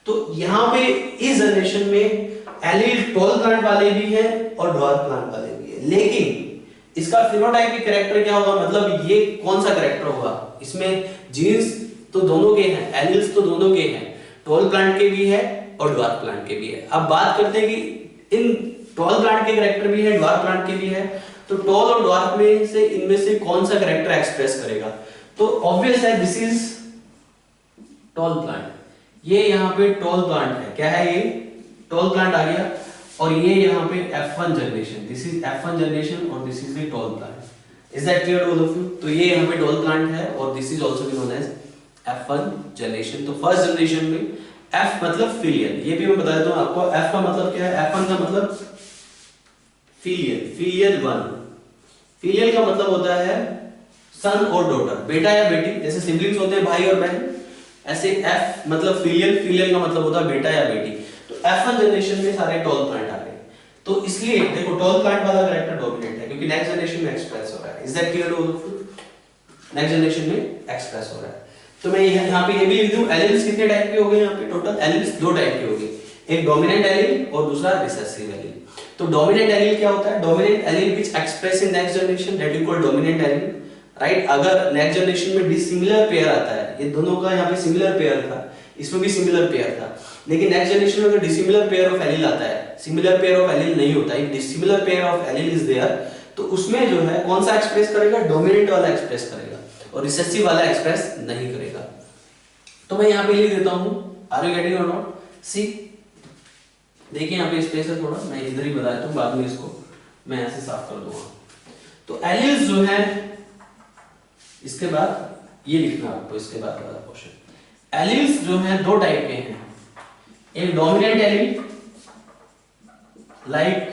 तो यहाँ पे इस जनरेशन में एलील टॉल प्लांट वाले भी हैं और ड्वार्फ प्लांट वाले भी हैं, लेकिन इसका फिनोटाइपिक कैरेक्टर क्या होगा, मतलब ये कौन सा कैरेक्टर होगा, इसमें जीन्स तो दोनों के हैं, एलिल्स तो दोनों के हैं, टॉल प्लांट के भी है और ड्वार्फ प्लांट के भी है। अब बात करते हैं कि इन टॉल प्लांट के कैरेक्टर भी है, ड्वार्फ प्लांट के भी है, तो टॉल और ड्वार्फ में से इनमें से कौन सा कैरेक्टर एक्सप्रेस करेगा? तो ऑब्वियस है, दिस इज टॉल प्लांट, ये यहाँ पे टॉल प्लांट है, क्या है ये? टॉल प्लांट आ गया। और ये यहाँ पे F1 generation, this is F1 generation और this is the tall plant. Is that clear all of you? तो ये यहाँ पे टॉल प्लांट है और this is also known as F1 generation. तो फर्स्ट जनरेशन में F मतलब फिलियल, ये भी मैं बता देता हूँ आपको। F का मतलब क्या है? F1 का मतलब फिलियल, फिलियल वन। फिलियल का मतलब होता है सन और डॉटर, बेटा या बेटी, जैसे सिबलिंग्स होते हैं भाई और बहन, ऐसे F मतलब फिलियल, फिलियल का मतलब होता है बेटा या बेटी। तो F1 जनरेशन में सारे टॉल प्लांट आ गए। तो इसलिए देखो टॉल प्लांट वाला कैरेक्टर डोमिनेट है क्योंकि नेक्स्ट जनरेशन में एक्सप्रेस हो रहा है। Is that clear all of you? Next generation में एक्सप्रेस हो रहा है। तो मैं यहाँ पे ये भी लिख दूं, एलिल्स कितने टाइप के हो गए? यहाँ पे टोटल एलिल्स दो टाइप के हो गए, एक डोमिनेंट एलील और दूसरा रिसेसिव एलील। तो डोमिनेंट एलील क्या होता है? Dominant allele which express in next generation, that is called dominant allele, right. अगर नेक्स्ट जनरेशन में डिसिमिलर पेयर आता है, ये दोनों का यहाँ पे सिमिलर पेयर था, इसमें भी सिमिलर पेयर था, लेकिन नेक्स्ट जनरेशन में अगर डिसिमिलर पेयर ऑफ एलील आता है, सिमिलर पेयर ऑफ एलील नहीं होता, एक dissimilar pair of allele is there, तो उसमें जो है कौन सा एक्सप्रेस करेगा? डोमिनेंट वाला एक्सप्रेस करेगा और रिसेसिव वाला एक्सप्रेस नहीं करेगा। तो मैं यहाँ पे लिख देता हूँ, आर यू गेटिंग और नॉट? सी देखिए यहाँ पे स्पेस है थोड़ा, मैं इधर ही बता देता हूँ, बाद में इसको मैं ऐसे साफ कर दूंगा। तो एलिल्स जो है, इसके बाद ये लिखना आपको, इसके बाद वाला क्वेश्चन। एलिल्स जो है दो टाइप के हैं, एक dominant allele like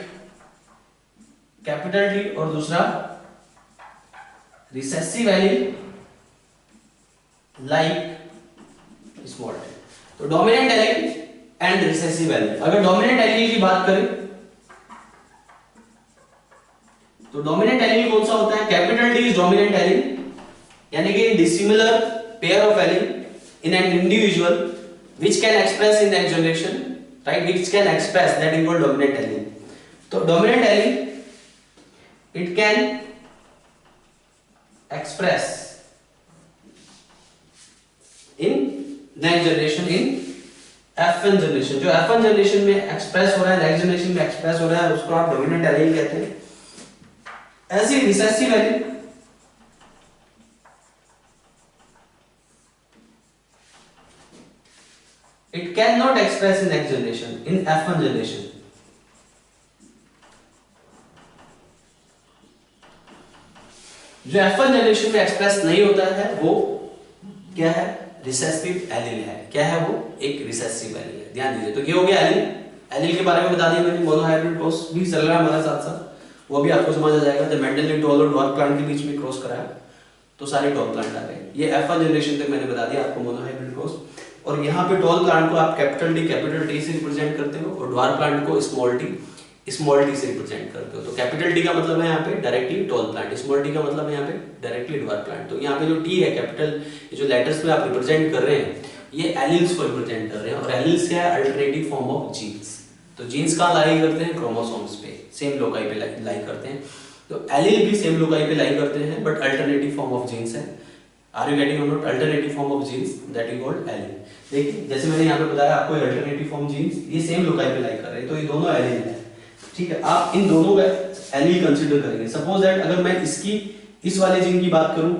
capital T और दूसरा recessive allele like small T. तो dominant allele and recessive allele. अगर डोमिनेंट एलील की बात करें तो डोमिनेंट एलील कौन सा होता है? Capital T is dominant allele, यानी कि dissimilar pair of allele in an individual which can express in next generation, right, which can express, that is called dominant allele. So dominant allele it can express in next generation, in F1 generation। जो F1 जनरेशन में एक्सप्रेस हो रहा है, नेक्स्ट जनरेशन में एक्सप्रेस हो रहा है, उसको आप डोमिनेंट एलील कहते हैं। ऐसे recessive allele it cannot express in next generation, in F1 generation। जो F1 जनरेशन में एक्सप्रेस नहीं होता है वो क्या है? रिसेसिव एलील है। क्या है वो? एक रिसेसिव एलील है। ध्यान दीजिए। तो ये हो गया एलील। एलील के बारे में बता दिया मैंने, मोनोहाइब्रिड क्रॉस भी चल रहा है हमारे साथ साथ, वो भी आपको समझ आ जाएगा। जब मेंडल ने टॉल और ड्वार्फ प्लांट के बीच में क्रॉस कराया तो सारे टॉल प्लांट आ गए। ये F1 जनरेशन तक मैंने बता दिया आपको मोनोहाइब्रिड क्रॉस। और यहाँ पे टॉल प्लांट को आप कैपिटल टी से रिप्रेजेंट करते हो और ड्वार्फ प्लांट को स्मॉल टी से रिप्रेजेंट करते हो। तो कैपिटल टी का मतलब है यहाँ पे directly tall plant, small T का मतलब है यहाँ पे डायरेक्टली ड्वार्फ प्लांट। तो यहाँ पे जो टी है कैपिटल, जो लेटर्स में आप रिप्रेजेंट कर रहे हैं, ये एलील्स को रिप्रेजेंट कर रहे हैं। और एलील्स क्या है? Alternative form of genes. तो जीन्स कहाँ लाई करते हैं? क्रोमोसोम्स पे, सेम लोकाई पे लाई करते हैं। तो एलील भी सेम लोकाई पे लाई करते हैं but alternative form of genes है। आर यू गेटिंग और not? Alternative form of genes, that is called allele. देखिए जैसे मैंने यहाँ पे बताया आपको, अल्टरनेटिव फॉर्म जीन्स ये सेम लोकाई पे लाई कर रहे हैं, तो ये दोनों एलील है। ठीक है, आप इन दोनों का एलील कंसीडर करेंगे। सपोज दैट अगर मैं इसकी इस वाले जीन की बात करूं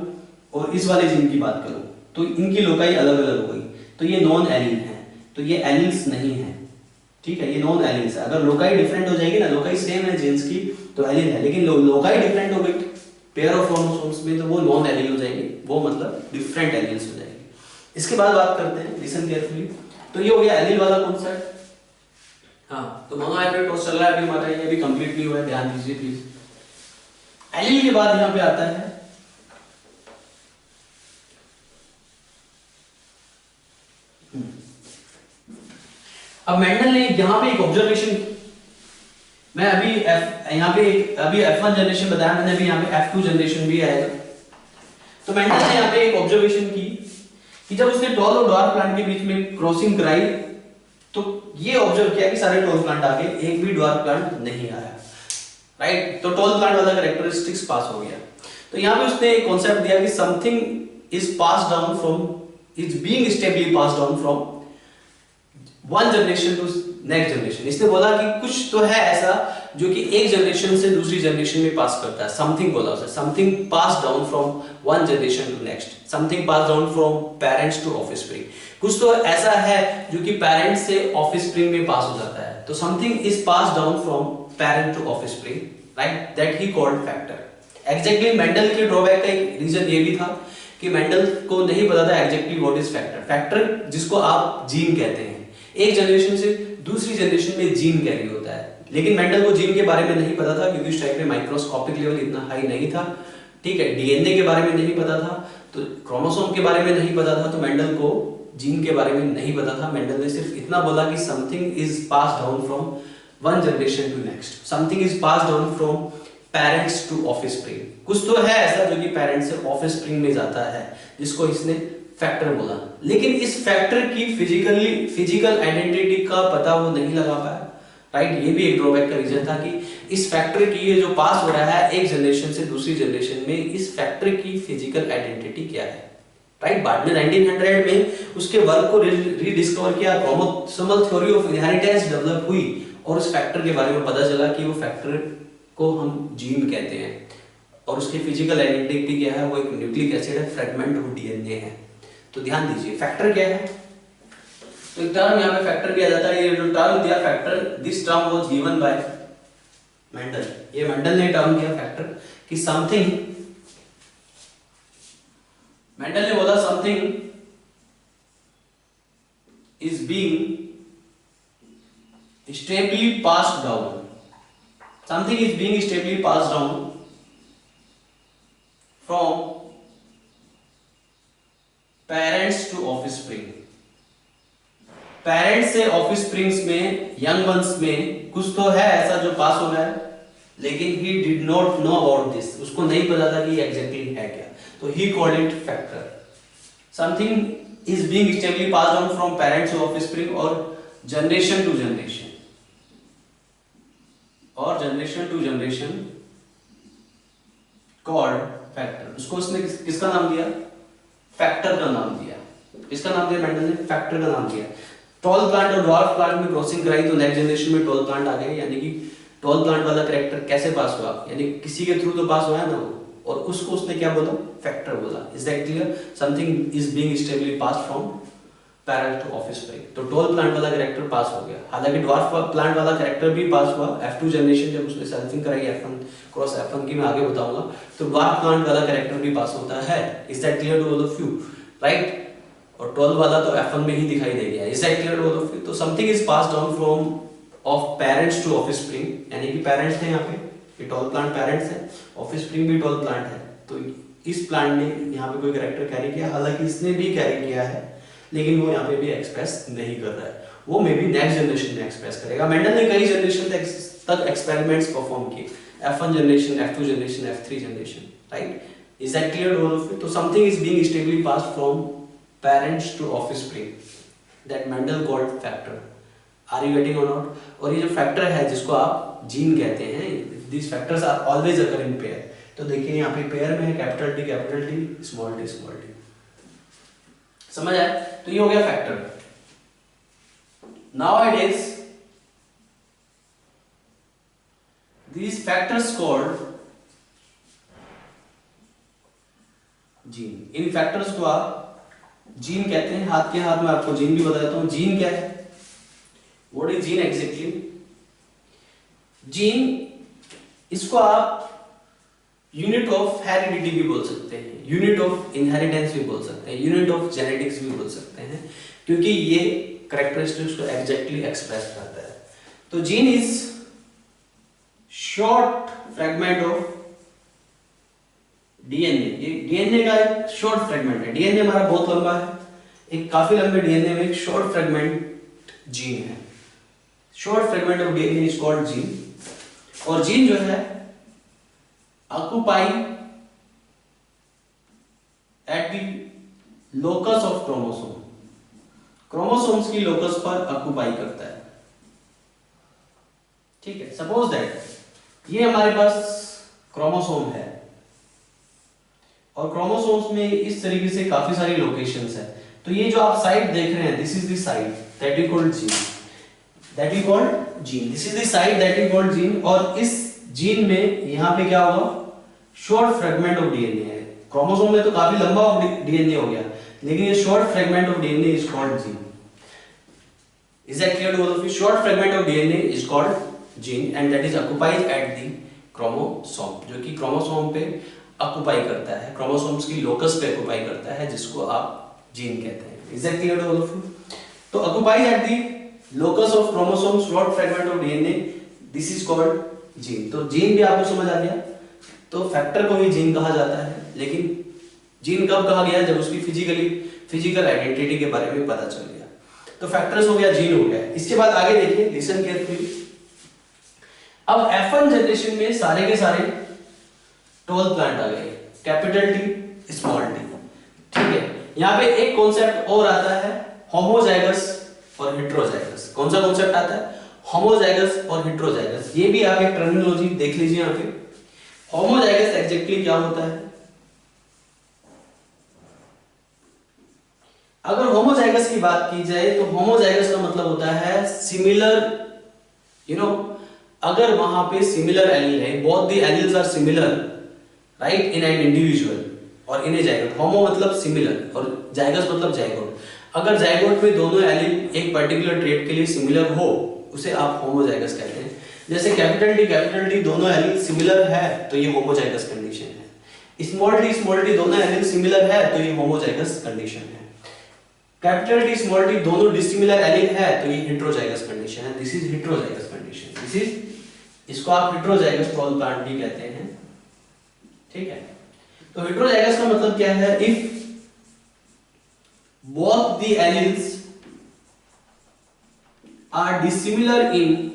और इस वाले जीन की बात करूं तो इनकी लोकाई अलग अलग हो गई, तो ये नॉन एलील है, तो ये एलील्स नहीं है। ठीक है, ये नॉन एलील्स है। अगर लोकाई डिफरेंट हो जाएगी ना, लोकाई सेम है जीन्स की तो एलील है, लेकिन लोकाई डिफरेंट हो गई पेयर ऑफ क्रोमोसोम्स में तो वो नॉन एलील हो जाएगी, वो मतलब डिफरेंट एलील्स हो जाएगी। इसके बाद बात करते हैं, लिसन केयरफुली। तो ये हो गया एलील वाला कॉन्सेप्ट। हाँ, तो मोनोहाइब्रिड क्रॉस चल रहा है अभी हमारा, ये भी कंप्लीटली हुआ है, ध्यान दीजिए प्लीज। एलील के बाद यहाँ पे आता है अब मेंडल ने यहाँ पे एक ऑब्जर्वेशन, मैं अभी यहाँ पे अभी F1 जनरेशन बताया मैंने, अभी यहाँ पे F2 जनरेशन भी आएगा। तो मेंडल ने यहाँ पे एक ऑब्जर्वेशन की कि जब उसने टॉल और ड्वार्फ प्लांट के बीच में क्रॉसिंग कराई तो ये ऑब्जर्व किया कि सारे टॉल प्लांट आ गए, एक भी ड्वार्फ प्लांट नहीं आया, राइट। तो टॉल प्लांट वाला कैरेक्टरिस्टिक्स पास हो गया। तो यहाँ पे उसने एक कॉन्सेप्ट दिया कि something is pass down from is being stably passed on from one generation to next generation. इसने बोला कि कुछ तो है ऐसा जो कि एक जनरेशन से दूसरी जनरेशन में पास करता है। समथिंग बोला उसे, something pass down from one generation to next, something pass down from parents to offspring. कुछ तो ऐसा है जो कि पेरेंट्स से ऑफस्प्रिंग में पास हो जाता है। तो something is pass down from parent to offspring, right, that he called factor. Exactly Mendel के ड्रॉबैक का एक रीजन ये भी था कि मेंडल को नहीं पता था exactly what is factor. Factor जिसको आप जीन कहते हैं, एक जनरेशन से दूसरी जनरेशन में जीन कैरी होता है, लेकिन मेंडल को जीन के बारे में नहीं पता था क्योंकि उस टाइम पे माइक्रोस्कोपिक लेवल इतना हाई नहीं था, ठीक है। डीएनए के बारे में नहीं पता था, तो क्रोमोसोम के बारे में नहीं पता था, तो मेंडल को जीन के बारे में नहीं पता था। मेंडल ने सिर्फ इतना बोला कि something is pass down from one generation to next, something is pass down from parents to offspring. कुछ तो है ऐसा जो कि पेरेंट्स से ऑफस्प्रिंग में जाता है, जिसको इसने फैक्टर बोला। लेकिन इस फैक्टर की फिजिकल आइडेंटिटी का पता वो नहीं लगा पाया, राइट। ये भी एक ड्रॉबैक का रीजन था कि इस फैक्टर की ये जो पास हो रहा है एक जनरेशन से दूसरी जनरेशन में, इस फैक्टर की फिजिकल आइडेंटिटी क्या है, राइट। बाद में 1900 में उसके वर्क को रीडिस्कवर किया, chromosomal theory of inheritance develop हुई और उस फैक्टर के बारे में पता चला कि वो फैक्टर को हम जीन कहते हैं और उसकी फिजिकल आइडेंटिटी क्या है, वो एक न्यूक्लिक एसिड है, फ्रेगमेंट ऑफ डीएनए है। तो ध्यान दीजिए फैक्टर क्या है। तो एक टर्म यहाँ पे फैक्टर किया जाता है। ये जो टर्म दिया factor, this term was given by Mendel. ये मेंडल ने टर्म दिया फैक्टर कि समथिंग, मेंडल ने बोला something is being stably passed down, something is being stably passed down from parents to offspring. Parents से ऑफस्प्रिंग्स में, यंग वंस में कुछ तो है ऐसा जो पास हो रहा है, लेकिन he did not know about this, उसको नहीं पता था कि एग्जैक्टली है क्या, तो he called it factor. Something is being stably passed on from parents to offspring और जनरेशन टू जनरेशन, और generation to generation called factor. उसको उसने किसका नाम दिया, फैक्टर का नाम दिया। इसका नाम दिया मेंडल ने, फैक्टर का नाम दिया। टॉल प्लांट और ड्वार्फ प्लांट में क्रॉसिंग कराई तो नेक्स्ट जनरेशन में टॉल प्लांट आ गए, यानी कि टॉल प्लांट वाला कैरेक्टर कैसे पास हुआ, यानी किसी के थ्रू तो पास हुआ है ना वो, और उसको उसने क्या बोला, फैक्टर बोला। Is that clear? Something is being stably pass from parent to offspring. तो टॉल प्लांट वाला कैरेक्टर पास हो गया। हालांकि ड्वार्फ प्लांट वाला कैरेक्टर भी पास हुआ F2 जनरेशन, जब उसने सेल्फिंग कराई F1 क्रॉस F1 की मैं आगे बताऊंगा, तो ड्वार्फ प्लांट वाला कैरेक्टर भी पास होता है। Is that clear to all of you, right? और टॉल वाला तो F1 में ही दिखाई दे गया। Is that clear to all of you? तो something is pass down from of parents to offspring, यानी कि पेरेंट्स थे यहाँ पे, ये टॉल प्लांट पेरेंट्स है, ऑफस्प्रिंग भी टॉल प्लांट है। तो इस प्लांट ने यहाँ पे कोई कैरेक्टर कैरी किया, हालांकि इसने भी कैरी किया है, लेकिन वो यहाँ पे भी एक्सप्रेस नहीं कर रहा है, वो मे बी नेक्स्ट जनरेशन में एक्सप्रेस करेगा। मेंडल ने कई जनरेशन तक एक्सपेरिमेंट्स परफॉर्म किए, F1 generation, F2 generation, F3 generation, right? Is that clear to all of you? तो something is being stably passed from parents to offspring, that Mendel called factor. Are you getting और नॉट? और ये जो फैक्टर है जिसको आप जीन कहते हैं, these factors are always occur in pair। तो देखिए यहाँ पे पेयर में है कैपिटल T, स्मॉल t, समझ आया? तो ये हो गया factor. Nowadays these factors called gene, in factors को आप जीन कहते हैं। हाथ के हाथ में आपको जीन भी बता देता हूं। जीन क्या है? What is gene exactly? Gene, इसको आप यूनिट ऑफ हेरिडिटी भी बोल सकते हैं, यूनिट ऑफ इनहेरिटेंस भी बोल सकते हैं, यूनिट ऑफ जेनेटिक्स भी बोल सकते हैं, क्योंकि ये कैरेक्टरिस्टिक्स को एग्जैक्टली एक्सप्रेस करता है। तो gene is short fragment of DNA. ये डीएनए का एक शॉर्ट फ्रेगमेंट है। डीएनए हमारा बहुत लंबा है, एक काफी लंबे डीएनए में एक शॉर्ट फ्रेगमेंट जीन है। Short fragment of DNA is called gene. और जीन जो है occupy at the locus of chromosome, chromosomes की लोकस पर ऑक्यूपाई करता है, ठीक है। सपोज दैट ये हमारे पास क्रोमोसोम है और क्रोमोसोम्स में इस तरीके से काफी सारी लोकेशंस है। तो ये जो आप साइट देख रहे हैं, this is the site that we called gene, that we called gene, this is the site that we called gene. और इस जीन में यहाँ पे क्या होगा, शॉर्ट फ्रेगमेंट ऑफ डीएनए है। क्रोमोसोम में तो काफी लंबा डीएनए हो गया, लेकिन ये short fragment of DNA is called gene. Is that clear to all of you? Short fragment of DNA is called gene and that is occupied at the chromosome, जो कि क्रोमोसोम पे ऑक्युपाई करता है, क्रोमोसोम्स की लोकस पे ऑक्युपाई करता है, जिसको आप जीन कहते हैं। Is that clear to all of you? तो occupied at the locus of chromosome short fragment of DNA, this is called gene। तो जीन भी आपको समझ आ गया। तो फैक्टर को भी जीन कहा जाता है, लेकिन जीन कब कहा गया, जब उसकी फिजिकल आइडेंटिटी के बारे में पता चल गया। तो फैक्टर्स हो गया, जीन हो गया। इसके बाद आगे देखिए, लिसन केयरफुली। अब F1 जनरेशन में सारे के सारे टॉल प्लांट आ गए, कैपिटल टी स्मॉल टी, ठीक है। यहाँ पे एक कॉन्सेप्ट और आता है, होमोजाइगस और हेट्रोजाइगस। कौन सा कॉन्सेप्ट आता है, होमोजाइगस और हेट्रोजाइगस। ये भी आप एक टर्मिनोलॉजी देख लीजिए यहाँ पे। होमोजाइगस एग्जैक्टली क्या होता है, अगर होमोजाइगस की बात की जाए तो होमोजाइगस का मतलब होता है सिमिलर, अगर वहां पे सिमिलर एलील है, both the alleles are similar right in an individual और इन ए जाइगोट। होमो मतलब सिमिलर और जाइगस मतलब जाइगोट। अगर जाइगोट में दोनों एलील एक पर्टिकुलर ट्रेट के लिए सिमिलर हो, उसे आप होमोजाइगस कहते हैं। जैसे कैपिटल टी दोनों एलील सिमिलर है तो ये होमोजाइगस कंडीशन है। स्मॉल टी दोनों एलील सिमिलर है तो ये होमोजाइगस कंडीशन है। कैपिटल टी स्मॉल टी दोनों डिसिमिलर एलील है तो ये हेट्रोजाइगस कंडीशन है। This is heterozygous condition. This is, इसको आप हेट्रोजाइगस टॉल प्लांट भी कहते हैं, ठीक है। तो हेट्रोजाइगस का मतलब क्या है, if both the alleles are dissimilar in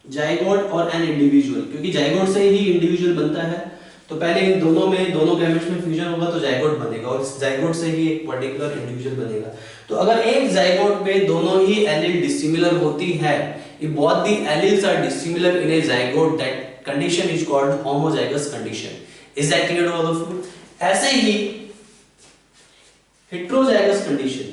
zygote और एन इंडिविजुअल, क्योंकि जाइगोट से ही इंडिविजुअल बनता है, तो पहले इन दोनों गैमेट्स में फ्यूजन होगा तो जाइगोट बनेगा और इस जाइगोट से ही एक पर्टिकुलर इंडिविजुअल बनेगा। तो अगर एक जाइगोट में दोनों ही एलील डिसिमिलर होती है, if both the alleles are dissimilar in a zygote, that condition is called homozygous condition. Is that clear to all of you? ऐसे ही heterozygous condition,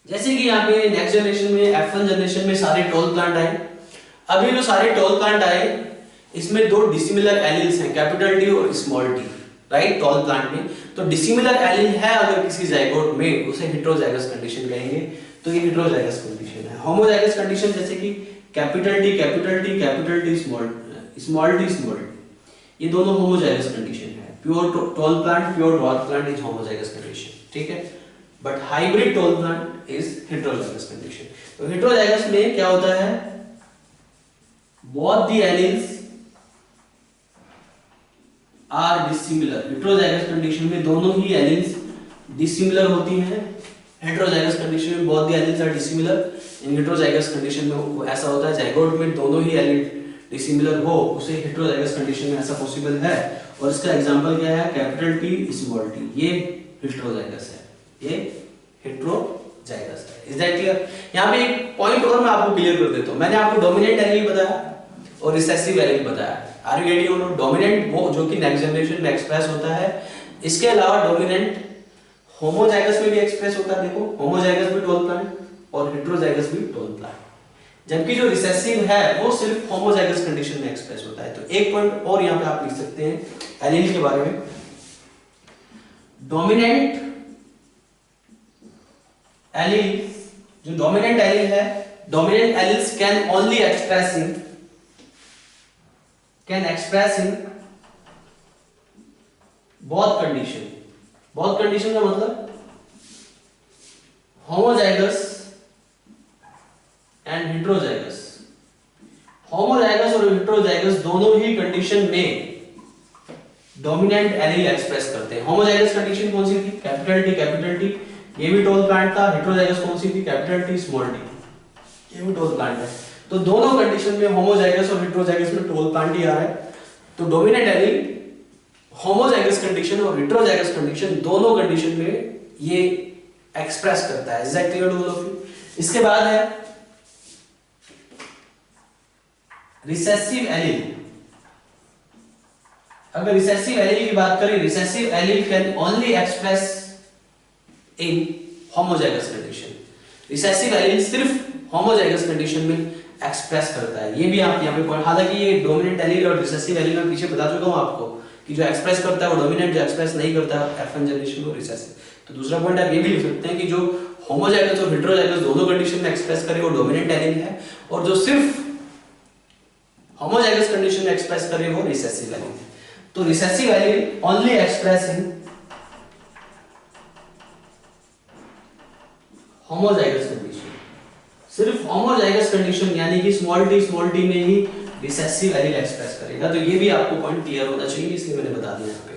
जैसे कि यहाँ पे नेक्स्ट जनरेशन में F1 जनरेशन में सारे टॉल प्लांट आए। अभी जो सारे टॉल प्लांट आए, इसमें दो डिसिमिलर एलील्स हैं, कैपिटल टी और small T, right, tall plant में। तो डिसिमिलर एलील है अगर किसी जाइगोट में, उसे हेट्रोजाइगस कंडीशन कहेंगे। तो ये हेट्रोजाइगस कंडीशन है। होमोजाइगस कंडीशन जैसे कि कैपिटल टी स्मॉल टी, ये दोनों होमोजाइगस कंडीशन है। Pure tall plant, pure dwarf plant is homozygous condition, ठीक है। But hybrid tall plant is heterozygous condition. तो हेट्रोजाइगस में क्या होता है, both the alleles are dissimilar. Heterozygous condition में दोनों ही एलील्स डिसिमिलर होती हैं। हेट्रोजाइगस कंडीशन में both the alleles are dissimilar. In heterozygous condition में ऐसा होता है, जाइगोट में दोनों ही एलील डिसिमिलर हो, उसे हेट्रोजाइगस कंडीशन में ऐसा पॉसिबल है। और इसका एग्जांपल क्या है, कैपिटल टी स्मॉल टी, ये हेट्रोजाइगस है, ये हेट्रोजाइगस है। Is that clear? यहाँ पे एक पॉइंट और मैं आपको क्लियर कर देता हूँ। मैंने आपको डोमिनेंट एलील बताया और रिसेसिव एलील बताया। Are you getting? डोमिनेंट वो जो कि नेक्स्ट जनरेशन में एक्सप्रेस होता है। इसके अलावा डोमिनेंट होमोजाइगस में भी एक्सप्रेस होता है। देखो, होमोजाइगस भी टॉल प्लांट और हेट्रोजाइगस भी टॉल प्लांट। जबकि जो रिसेसिव है वो सिर्फ होमोजाइगस कंडीशन में एक्सप्रेस होता है। तो एक पॉइंट और यहाँ पे आप लिख सकते हैं एलील के बारे में। डोमिनेंट एलील, जो डोमिनेंट एलील है, dominant alleles can only express in both condition। both condition का मतलब होमोजाइगस एंड हेट्रोजाइगस। होमोजाइगस और हेट्रोजाइगस दोनों ही कंडीशन में डोमिनेंट एलील एक्सप्रेस करते हैं। होमोजाइगस कंडीशन कौन सी थी, कैपिटल टी, ये भी टॉल प्लांट था। हेट्रोजाइगस कौन सी थी, कैपिटल टी स्मॉल टी, ये भी टॉल प्लांट है। तो दोनों कंडीशन में होमोजाइगस और हेट्रोजाइगस में टॉल प्लांट ही आ रहा है। तो डोमिनेंट एलील होमोजाइगस कंडीशन और हेट्रोजाइगस कंडीशन दोनों कंडीशन में ये एक्सप्रेस करता है। Is that clear to all of you? इसके बाद है रिसेसिव एलील। अगर रिसेसिव एलील की बात करें, recessive allele can only express in homozygous condition. Recessive allele सिर्फ होमोजाइगस कंडीशन में एक्सप्रेस करता है। ये भी आप यहाँ पे पढ़, हालांकि ये डोमिनेंट एलील और रिसेसिव एलील में पीछे बता चुका हूँ आपको कि जो एक्सप्रेस करता है वो डोमिनेंट, जो एक्सप्रेस नहीं करता F1 जनरेशन को रिसेसिव। तो दूसरा पॉइंट आप ये भी लिख सकते हैं कि जो होमोजाइगस और हेटेरोजाइगस दोनों कंडीशन में एक्सप्रेस करे वो डोमिनेंट एलील है, और जो सिर्फ होमोजाइगस कंडीशन में एक्सप्रेस करे वो रिसेसिव एलील है। तो recessive allele only express in homozygous condition, सिर्फ होमोजाइगस कंडीशन यानी कि स्मॉल टी में ही रिसेसिव एलील एक्सप्रेस करेगा। तो ये भी आपको पॉइंट क्लियर होना चाहिए, इसलिए मैंने बता दिया यहाँ पे।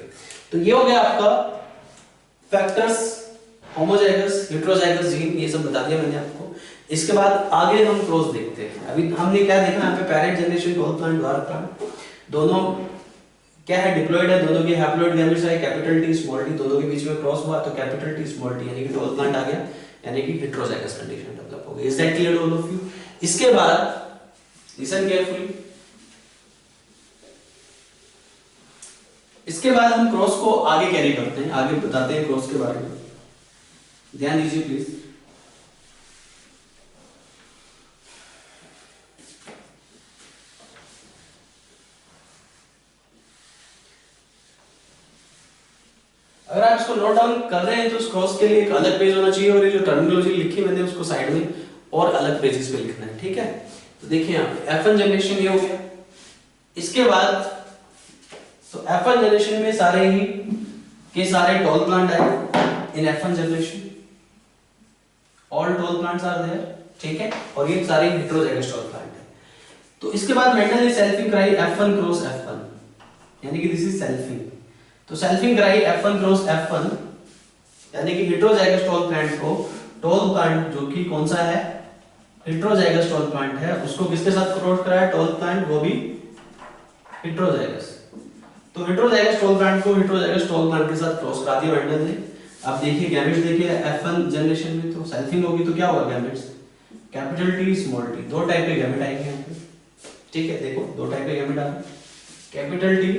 तो ये हो गया आपका फैक्टर्स, होमोजाइगस, हेटेरोजाइगस जीन, ये सब बता दिया मैंने आपको। इसके बाद आगे हम क्रॉस देखते हैं। अभी हमने क्या देखा यहाँ पे, पैरेंट जनरेशन, टोल प्लांट, वार प्लांट, दोनों क्या है, डिप्लॉयड है, दोनों के हैप्लॉइड गैमेट्स है, कैपिटल टी स्मॉल टी, दोनों के बीच में क्रॉस हुआ तो कैपिटल टी स्मॉल टी यानी कि टोल प्लांट आ गया, यानी कि हेटेरोजाइगस कंडीशन डेवलप हो गई। Is that clear all of you? इसके बाद लिसन केयरफुली, इसके बाद हम क्रॉस को आगे कैरी करते हैं, आगे बताते हैं क्रॉस के बारे में, ध्यान दीजिए प्लीज। अगर आप इसको नोट डाउन कर रहे हैं तो उस क्रॉस के लिए एक अलग पेज होना चाहिए, और ये जो टर्मिनोलॉजी लिखी मैंने उसको साइड में और अलग पेजेस पे लिखना है, ठीक है? तो देखिए यहाँ पे F1 जनरेशन ये हो गया। इसके बाद तो F1 जनरेशन में सारे ही के सारे टॉल प्लांट आए in F1 generation, all tall plants are there, ठीक है? और ये सारे हेटेरोजाइगस टॉल प्लांट है। तो इसके बाद मेंडल ने सेल्फिंग कराई F1 क्रॉस F1, यानी कि दिस इज सेल्फिंग। तो सेल्फिंग कराई F1 क्रॉस F1 यानी कि हेटेरोजाइगस टॉल प्लांट को, टॉल प्लांट जो कि कौन सा है, हेटेरोजाइगस टॉल प्लांट है, उसको किसके साथ क्रॉस कराया, टॉल प्लांट, वो भी हेटेरोजाइगस। तो हेटेरोजाइगस टॉल प्लांट को हेटेरोजाइगस टॉल प्लांट के साथ क्रॉस करा दिया मेंडल ने। अब देखिए गैमेट्स देखिए F1 जनरेशन में तो सेल्फिंग होगी तो क्या होगा, gametes capital T small T, दो टाइप के गैमेट आएंगे यहाँ पे, ठीक है? देखो दो टाइप के गैमेट आ गए, कैपिटल टी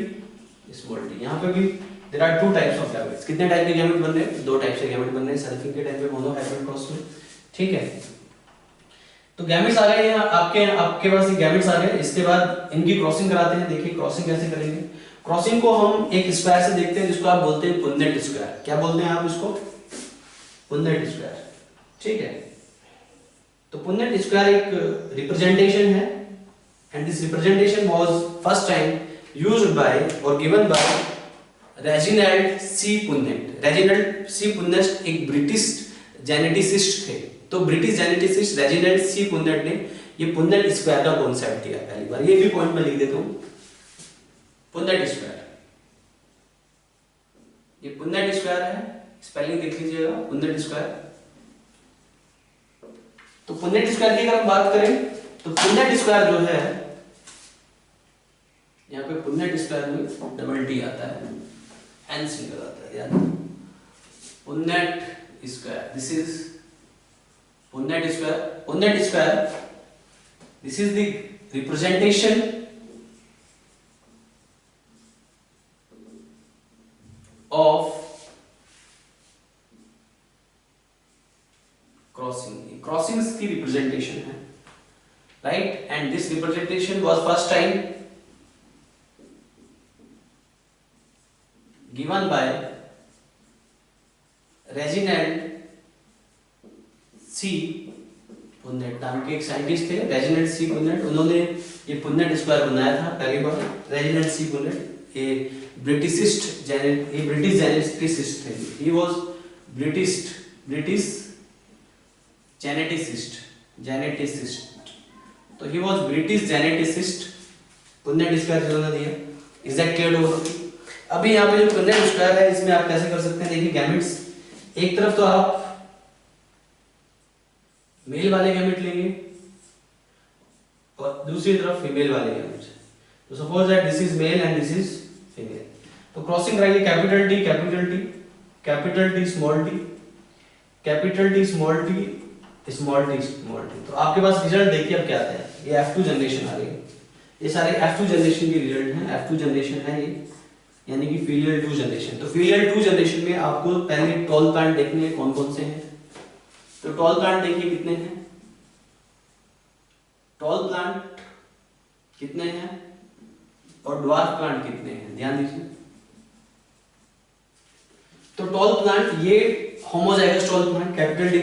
स्मॉल टी। यहाँ पे भी there are two types of gametes. कितने टाइप के गैमेट बन रहे हैं, दो टाइप से गैमेट बन रहे हैं सेल्फिंग के टाइम पे, मोनो हाइब्रिड क्रॉस में, ठीक है? तो गैमेट्स आ गए हैं आपके पास, ये गैमेट्स आ गए। इसके बाद इनकी क्रॉसिंग कराते हैं। देखिए क्रॉसिंग कैसे करेंगे। क्रॉसिंग को हम एक स्क्वायर से देखते हैं जिसको आप बोलते हैं पुन्नेट स्क्वायर। क्या बोलते हैं आप इसको, पुन्नेट स्क्वायर, ठीक है? तो पुन्नेट स्क्वायर एक रिप्रेजेंटेशन है, and this representation was first time used by और given by Reginald C Punnett. Reginald C Punnett एक ब्रिटिश जेनेटिसिस्ट थे। तो British geneticist Reginald C Punnett ने ये पुन्नेट स्क्वायर का कॉन्सेप्ट दिया पहली बार। ये भी पॉइंट में लिख देता हूं, पुन्नेट स्क्वायर, ये पुन्नेट स्क्वायर है, स्पेलिंग देख लीजिएगा, पुन्नेट स्क्वायर। तो पुन्नेट स्क्वायर की अगर हम बात करें तो पुन्नेट स्क्वायर जो है, यहाँ पे पुन्नेट स्क्वायर में डबल टी आता है, एन सिंगल आता है, याद? पुन्नेट square, this is पुन्नेट square. पुन्नेट square, this is the representation of crossings की representation है, right? And this representation was first time given by Reginald C. पुन्नेट नाम के एक साइंटिस्ट थे, रेजिनाल्ड सी पुन्नेट। उन्होंने ये पुन्नेट स्क्वायर बनाया था पहली बार। रेजिनाल्ड सी पुन्नेट ये ब्रिटिश जेनेटिसिस्ट थे। He was British geneticist. तो he was British geneticist. Punnett square जिन्होंने दिया। इज दैट क्लियर हो? अभी यहाँ पे जो पुन्नेट स्क्वायर है इसमें आप कैसे कर सकते हैं, देखिए गैमेट्स, एक तरफ तो आप मेल वाले गैमेट लेंगे और दूसरी तरफ फीमेल वाले गैमेट। तो suppose that this is male and this is female. तो क्रॉसिंग कराइए capital T small T, capital T small T small T small T. तो आपके पास रिजल्ट देखिए अब क्या आता है। ये F2 जनरेशन आ रही है, ये सारे F2 जनरेशन के रिजल्ट हैं। F2 जनरेशन है ये, यानी कि फीलियल टू जनरेशन। तो फीलियल टू जनरेशन में आपको पहले टॉल प्लांट देखने हैं कौन कौन से हैं। तो टॉल प्लांट देखिए कितने हैं, टॉल प्लांट कितने हैं और ड्वार्फ प्लांट कितने हैं, ध्यान दीजिए। तो टॉल प्लांट ये homozygous tall plant, capital T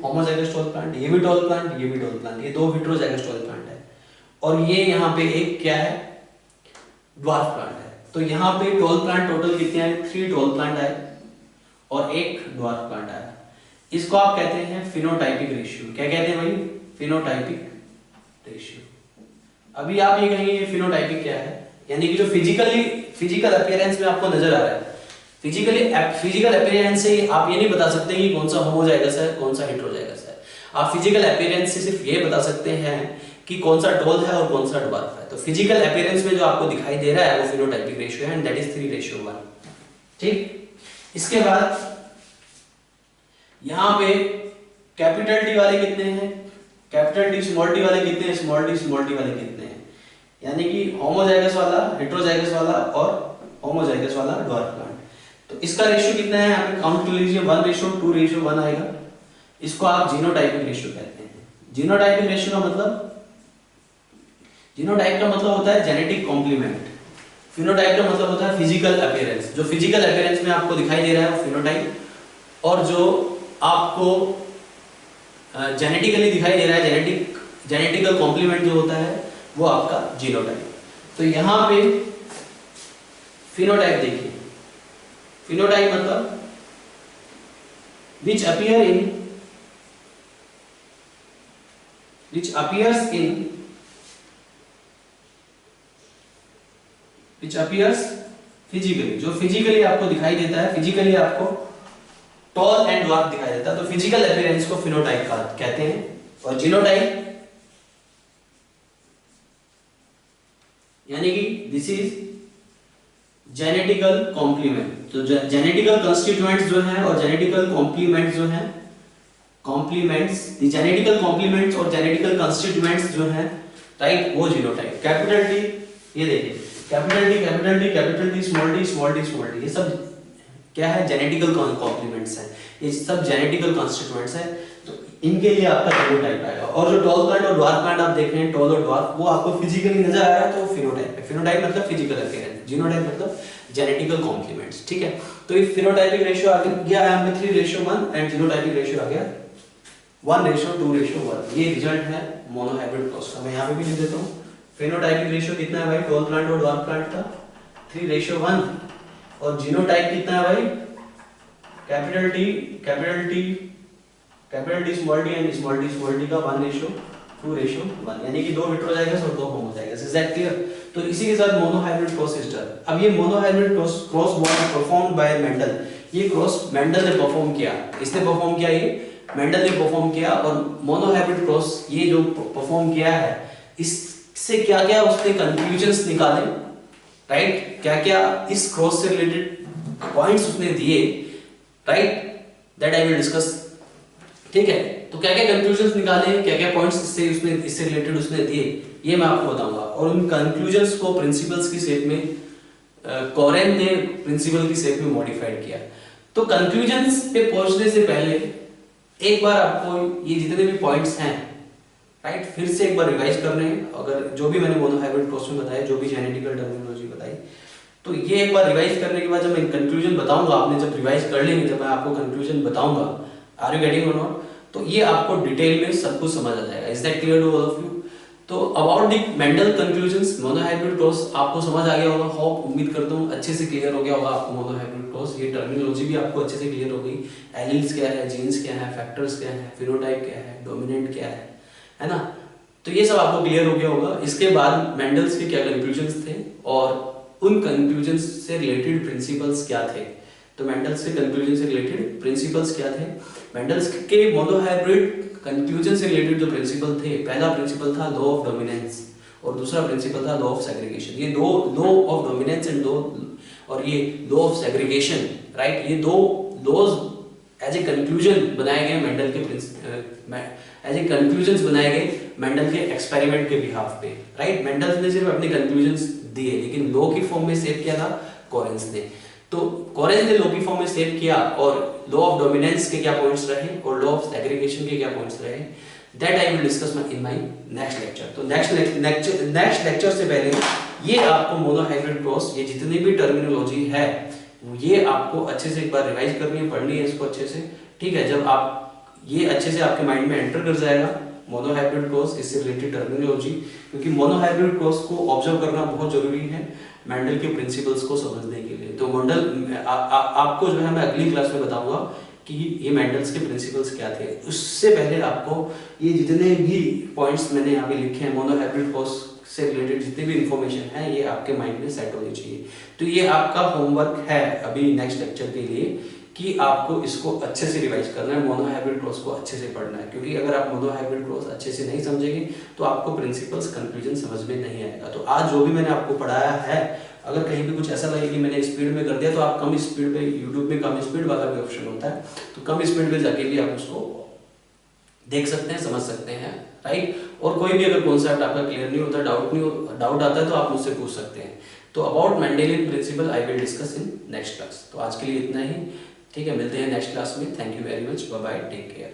homozygous tall plant, ये भी टॉल प्लांट, ये भी टॉल प्लांट, ये दो हेटेरोजाइगस टॉल प्लांट है। और ये यहाँ पे एक क्या है, ड्वार्फ प्लांट है। तो यहाँ पे टॉल प्लांट टोटल कितने आए, 3 टॉल प्लांट आए और एक ड्वार्फ प्लांट आया। इसको आप कहते हैं फिनोटाइपिक रेशियो। क्या कहते हैं भाई, फिनोटाइपिक रेशियो। अभी आप ये कहेंगे फिनोटाइपिक क्या है, यानी कि जो फिजिकल अपीयरेंस में आपको नजर आ रहा है। फिजिकल अपीयरेंस से आप ये नहीं बता सकते कि कौन सा होमोजाइगस है कौन सा हेटेरोजाइगस है। आप फिजिकल अपीयरेंस से सिर्फ ये बता सकते हैं कि कौन सा टॉल है और कौन सा ड्वार्फ है। तो फिजिकल अपीयरेंस में जो आपको दिखाई दे रहा है वो फिनोटाइपिक रेशियो है, एंड दैट इज 3:1। ठीक, इसके बाद यहां पे कैपिटल टी वाले कितने हैं, कैपिटल टी स्मॉल टी वाले कितने हैं, स्मॉल टी वाले कितने हैं, यानी कि होमोजाइगस वाला, हेटेरोजाइगस वाला और होमोजाइगस वाला ड्वार्फ प्लांट। तो इसका रेशियो कितना है, यहाँ पे काउंट कर लीजिए, 1:2:1 आएगा। इसको आप जीनोटाइपिक रेशियो कहते हैं। जीनोटाइपिक रेशियो का मतलब, जीनोटाइप का मतलब होता है जेनेटिक कॉम्प्लीमेंट, फिनोटाइप का मतलब होता है फिजिकल अपीयरेंस। जो फिजिकल अपीयरेंस में आपको दिखाई दे रहा है वो फिनोटाइप, और जो आपको जेनेटिकली दिखाई दे रहा है, जेनेटिकल कॉम्प्लीमेंट जो होता है वो आपका जीनोटाइप। तो यहाँ पे फिनोटाइप देखिए, फिनोटाइप मतलब which appears physically, जो फिजिकली आपको दिखाई देता है, फिजिकली आपको टॉल एंड ड्वार्फ दिखाई देता है। तो फिजिकल अपीयरेंस को फिनोटाइप कहते हैं। और जीनोटाइप यानी कि दिस इज जेनेटिकल कॉम्प्लीमेंट। तो जेनेटिकल कंस्टिट्यूएंट्स जो हैं और जेनेटिकल कॉम्प्लीमेंट्स जो हैं, जेनेटिकल कॉम्प्लीमेंट्स और जेनेटिकल कंस्टिट्यूएंट्स जो हैं, राइट, वो जीनोटाइप। कैपिटल टी, ये देखिए, कैपिटल टी, स्मॉल टी, ये सब क्या है, जेनेटिकल कॉम्प्लीमेंट्स हैं, ये सब जेनेटिकल कंस्टिट्यूएंट्स हैं। तो इनके लिए आपका जीनोटाइप आएगा। और जो टॉल प्लांट और ड्वार्फ प्लांट आप देख रहे हैं, टॉल और ड्वार्फ, वो आपको फिजिकली नजर आ रहा है तो वो फिनोटाइप है। फिनोटाइप मतलब फिजिकल अपीयरेंस, जीनोटाइप मतलब जेनेटिकल कॉम्प्लीमेंट्स। ठीक है, तो ये फिनोटाइपिक रेशियो आ गया है हमें 3:1 एंड जीनोटाइपिक रेशियो आ गया 1:2:1। ये रिजल्ट है मोनोहाइब्रिड क्रॉस का। मैं यहाँ पे भी लिख देता हूँ। फिनोटाइपिक रेशियो कितना है भाई, टॉल प्लांट और ड्वार्फ प्लांट का 3:1, और जीनोटाइप कितना है भाई, capital T small T and small T का 1:2:1, यानी कि 2 हेटेरोजाइगस और 2 होमोजाइगस। Is that clear? तो इसी के साथ मोनोहाइब्रिड क्रॉस सिस्टर। अब ये monohybrid cross was performed by Mendel. ये क्रॉस मेंडल ने परफॉर्म किया, इसने परफॉर्म किया, ये मेंडल ने परफॉर्म किया। और मोनोहाइब्रिड क्रॉस ये जो परफॉर्म किया है, इससे क्या क्या उसने कंक्लूजन्स निकाले, राइट, क्या क्या इस क्रॉस से रिलेटेड पॉइंट्स उसने दिए, right, that I will discuss. ठीक है, तो क्या क्या कंक्लूजन्स निकाले, क्या क्या पॉइंट्स इससे रिलेटेड उसने दिए, ये मैं आपको बताऊंगा। और उन कंक्लूजन्स को प्रिंसिपल्स की शेप में कोरेन ने प्रिंसिपल की शेप में मॉडिफाइड किया। तो कंक्लूजन्स पे पहुंचने से पहले एक बार आपको ये जितने भी पॉइंट्स हैं, राइट, फिर से एक बार रिवाइज करने हैं। अगर जो भी मैंने मोनोहाइब्रिड क्रॉस में बताया, जो भी जेनेटिकल टर्मिनोलॉजी बताई, तो ये एक बार रिवाइज करने के बाद जब मैं कंक्लूजन बताऊंगा, आपने जब रिवाइज कर लेंगे, जब मैं आपको कंक्लूजन बताऊंगा, आर यू गेटिंग और नॉट, तो ये आपको डिटेल में सब कुछ समझ आ जाएगा। Is that clear to all of you? तो about the Mendel conclusions, monohybrid cross आपको समझ आ गया होगा। होप, उम्मीद करता हूँ अच्छे से क्लियर हो गया होगा आपको मोनोहाइब्रिड क्रॉस। ये टर्मिनोलॉजी भी आपको अच्छे से क्लियर हो गई। एलील्स क्या है, जीन्स क्या है, फैक्टर्स क्या है, फिनोटाइप क्या है, डोमिनेंट क्या है ना? तो ये सब आपको क्लियर हो गया होगा। इसके बाद मेंडल्स के क्या कंक्लूजन्स थे और उन कंक्लूजन्स से रिलेटेड प्रिंसिपल्स क्या थे। तो मेंडल्स के कंक्लूजन से रिलेटेड प्रिंसिपल्स क्या थे, मेंडल्स के मोनोहाइब्रिड कंक्लूजन से रिलेटेड जो प्रिंसिपल थे, पहला प्रिंसिपल था लॉ ऑफ डोमिनेंस और दूसरा प्रिंसिपल था लॉ ऑफ सेग्रीगेशन। ये दो, लॉ ऑफ डोमिनेंस एंड और ये लॉ ऑफ सेग्रीगेशन, राइट, ये दो लॉज एज ए कंक्लूजन बनाए गए मेंडल के एज ए कंक्लूजन्स बनाए गए मेंडल के एक्सपेरिमेंट के बिहाफ पे, राइट। मेंडल ने सिर्फ अपने कंक्लूजन्स दिए, लेकिन लॉ की फॉर्म में सेट किया था कोरेंस ने। तो कोरेंस ने लो की फॉर्म में सेव किया और लॉ ऑफ डोमिनेंस के क्या पॉइंट्स रहे और लॉ ऑफ सेग्रीगेशन के क्या पॉइंट्स रहे, that I will discuss in my next lecture. तो नेक्स्ट लेक्चर से पहले ये आपको मोनोहाइब्रिड क्रॉस, ये जितनी भी टर्मिनोलॉजी है ये आपको अच्छे से एक बार रिवाइज करनी है, पढ़नी है इसको अच्छे से, ठीक है। जब आप ये अच्छे से आपके माइंड में एंटर कर जाएगा मोनोहाइब्रिड क्रॉस, इससे रिलेटेड टर्मिनोलॉजी, क्योंकि मोनोहाइब्रिड क्रॉस को ऑब्जर्व करना बहुत जरूरी है मेंडल के प्रिंसिपल्स को समझने के लिए। तो आपको जो है मैं अगली क्लास में बताऊंगा कि ये मेंडल्स के प्रिंसिपल्स क्या थे। उससे पहले आपको ये जितने भी पॉइंट्स मैंने यहाँ पे लिखे हैं मोनोहाइब्रिड क्रॉस से रिलेटेड जितनी भी इंफॉर्मेशन है ये आपके माइंड में सेट होनी चाहिए। तो ये आपका होमवर्क है अभी नेक्स्ट लेक्चर के लिए कि आपको इसको अच्छे से रिवाइज करना है, मोनोहाइब्रिड क्रॉस को अच्छे से पढ़ना है, क्योंकि अगर आप मोनोहाइब्रिड क्रॉस अच्छे से नहीं समझेंगे तो आपको प्रिंसिपल्स कंक्लूजन समझ में नहीं आएगा। तो आज जो भी मैंने आपको पढ़ाया है, अगर कहीं भी कुछ ऐसा लगे कि मैंने स्पीड में कर दिया तो आप कम स्पीड पे, यूट्यूब में कम स्पीड वाला भी ऑप्शन होता है, तो कम स्पीड में जाके भी आप उसको देख सकते हैं, समझ सकते हैं, राइट। और कोई भी अगर कॉन्सेप्ट आपका क्लियर नहीं होता, डाउट आता है तो आप मुझसे पूछ सकते हैं। तो about Mendelian principle I will discuss in next class. तो आज के लिए इतना ही, ठीक है, मिलते हैं नेक्स्ट क्लास में। Thank you very much, bye bye, take care.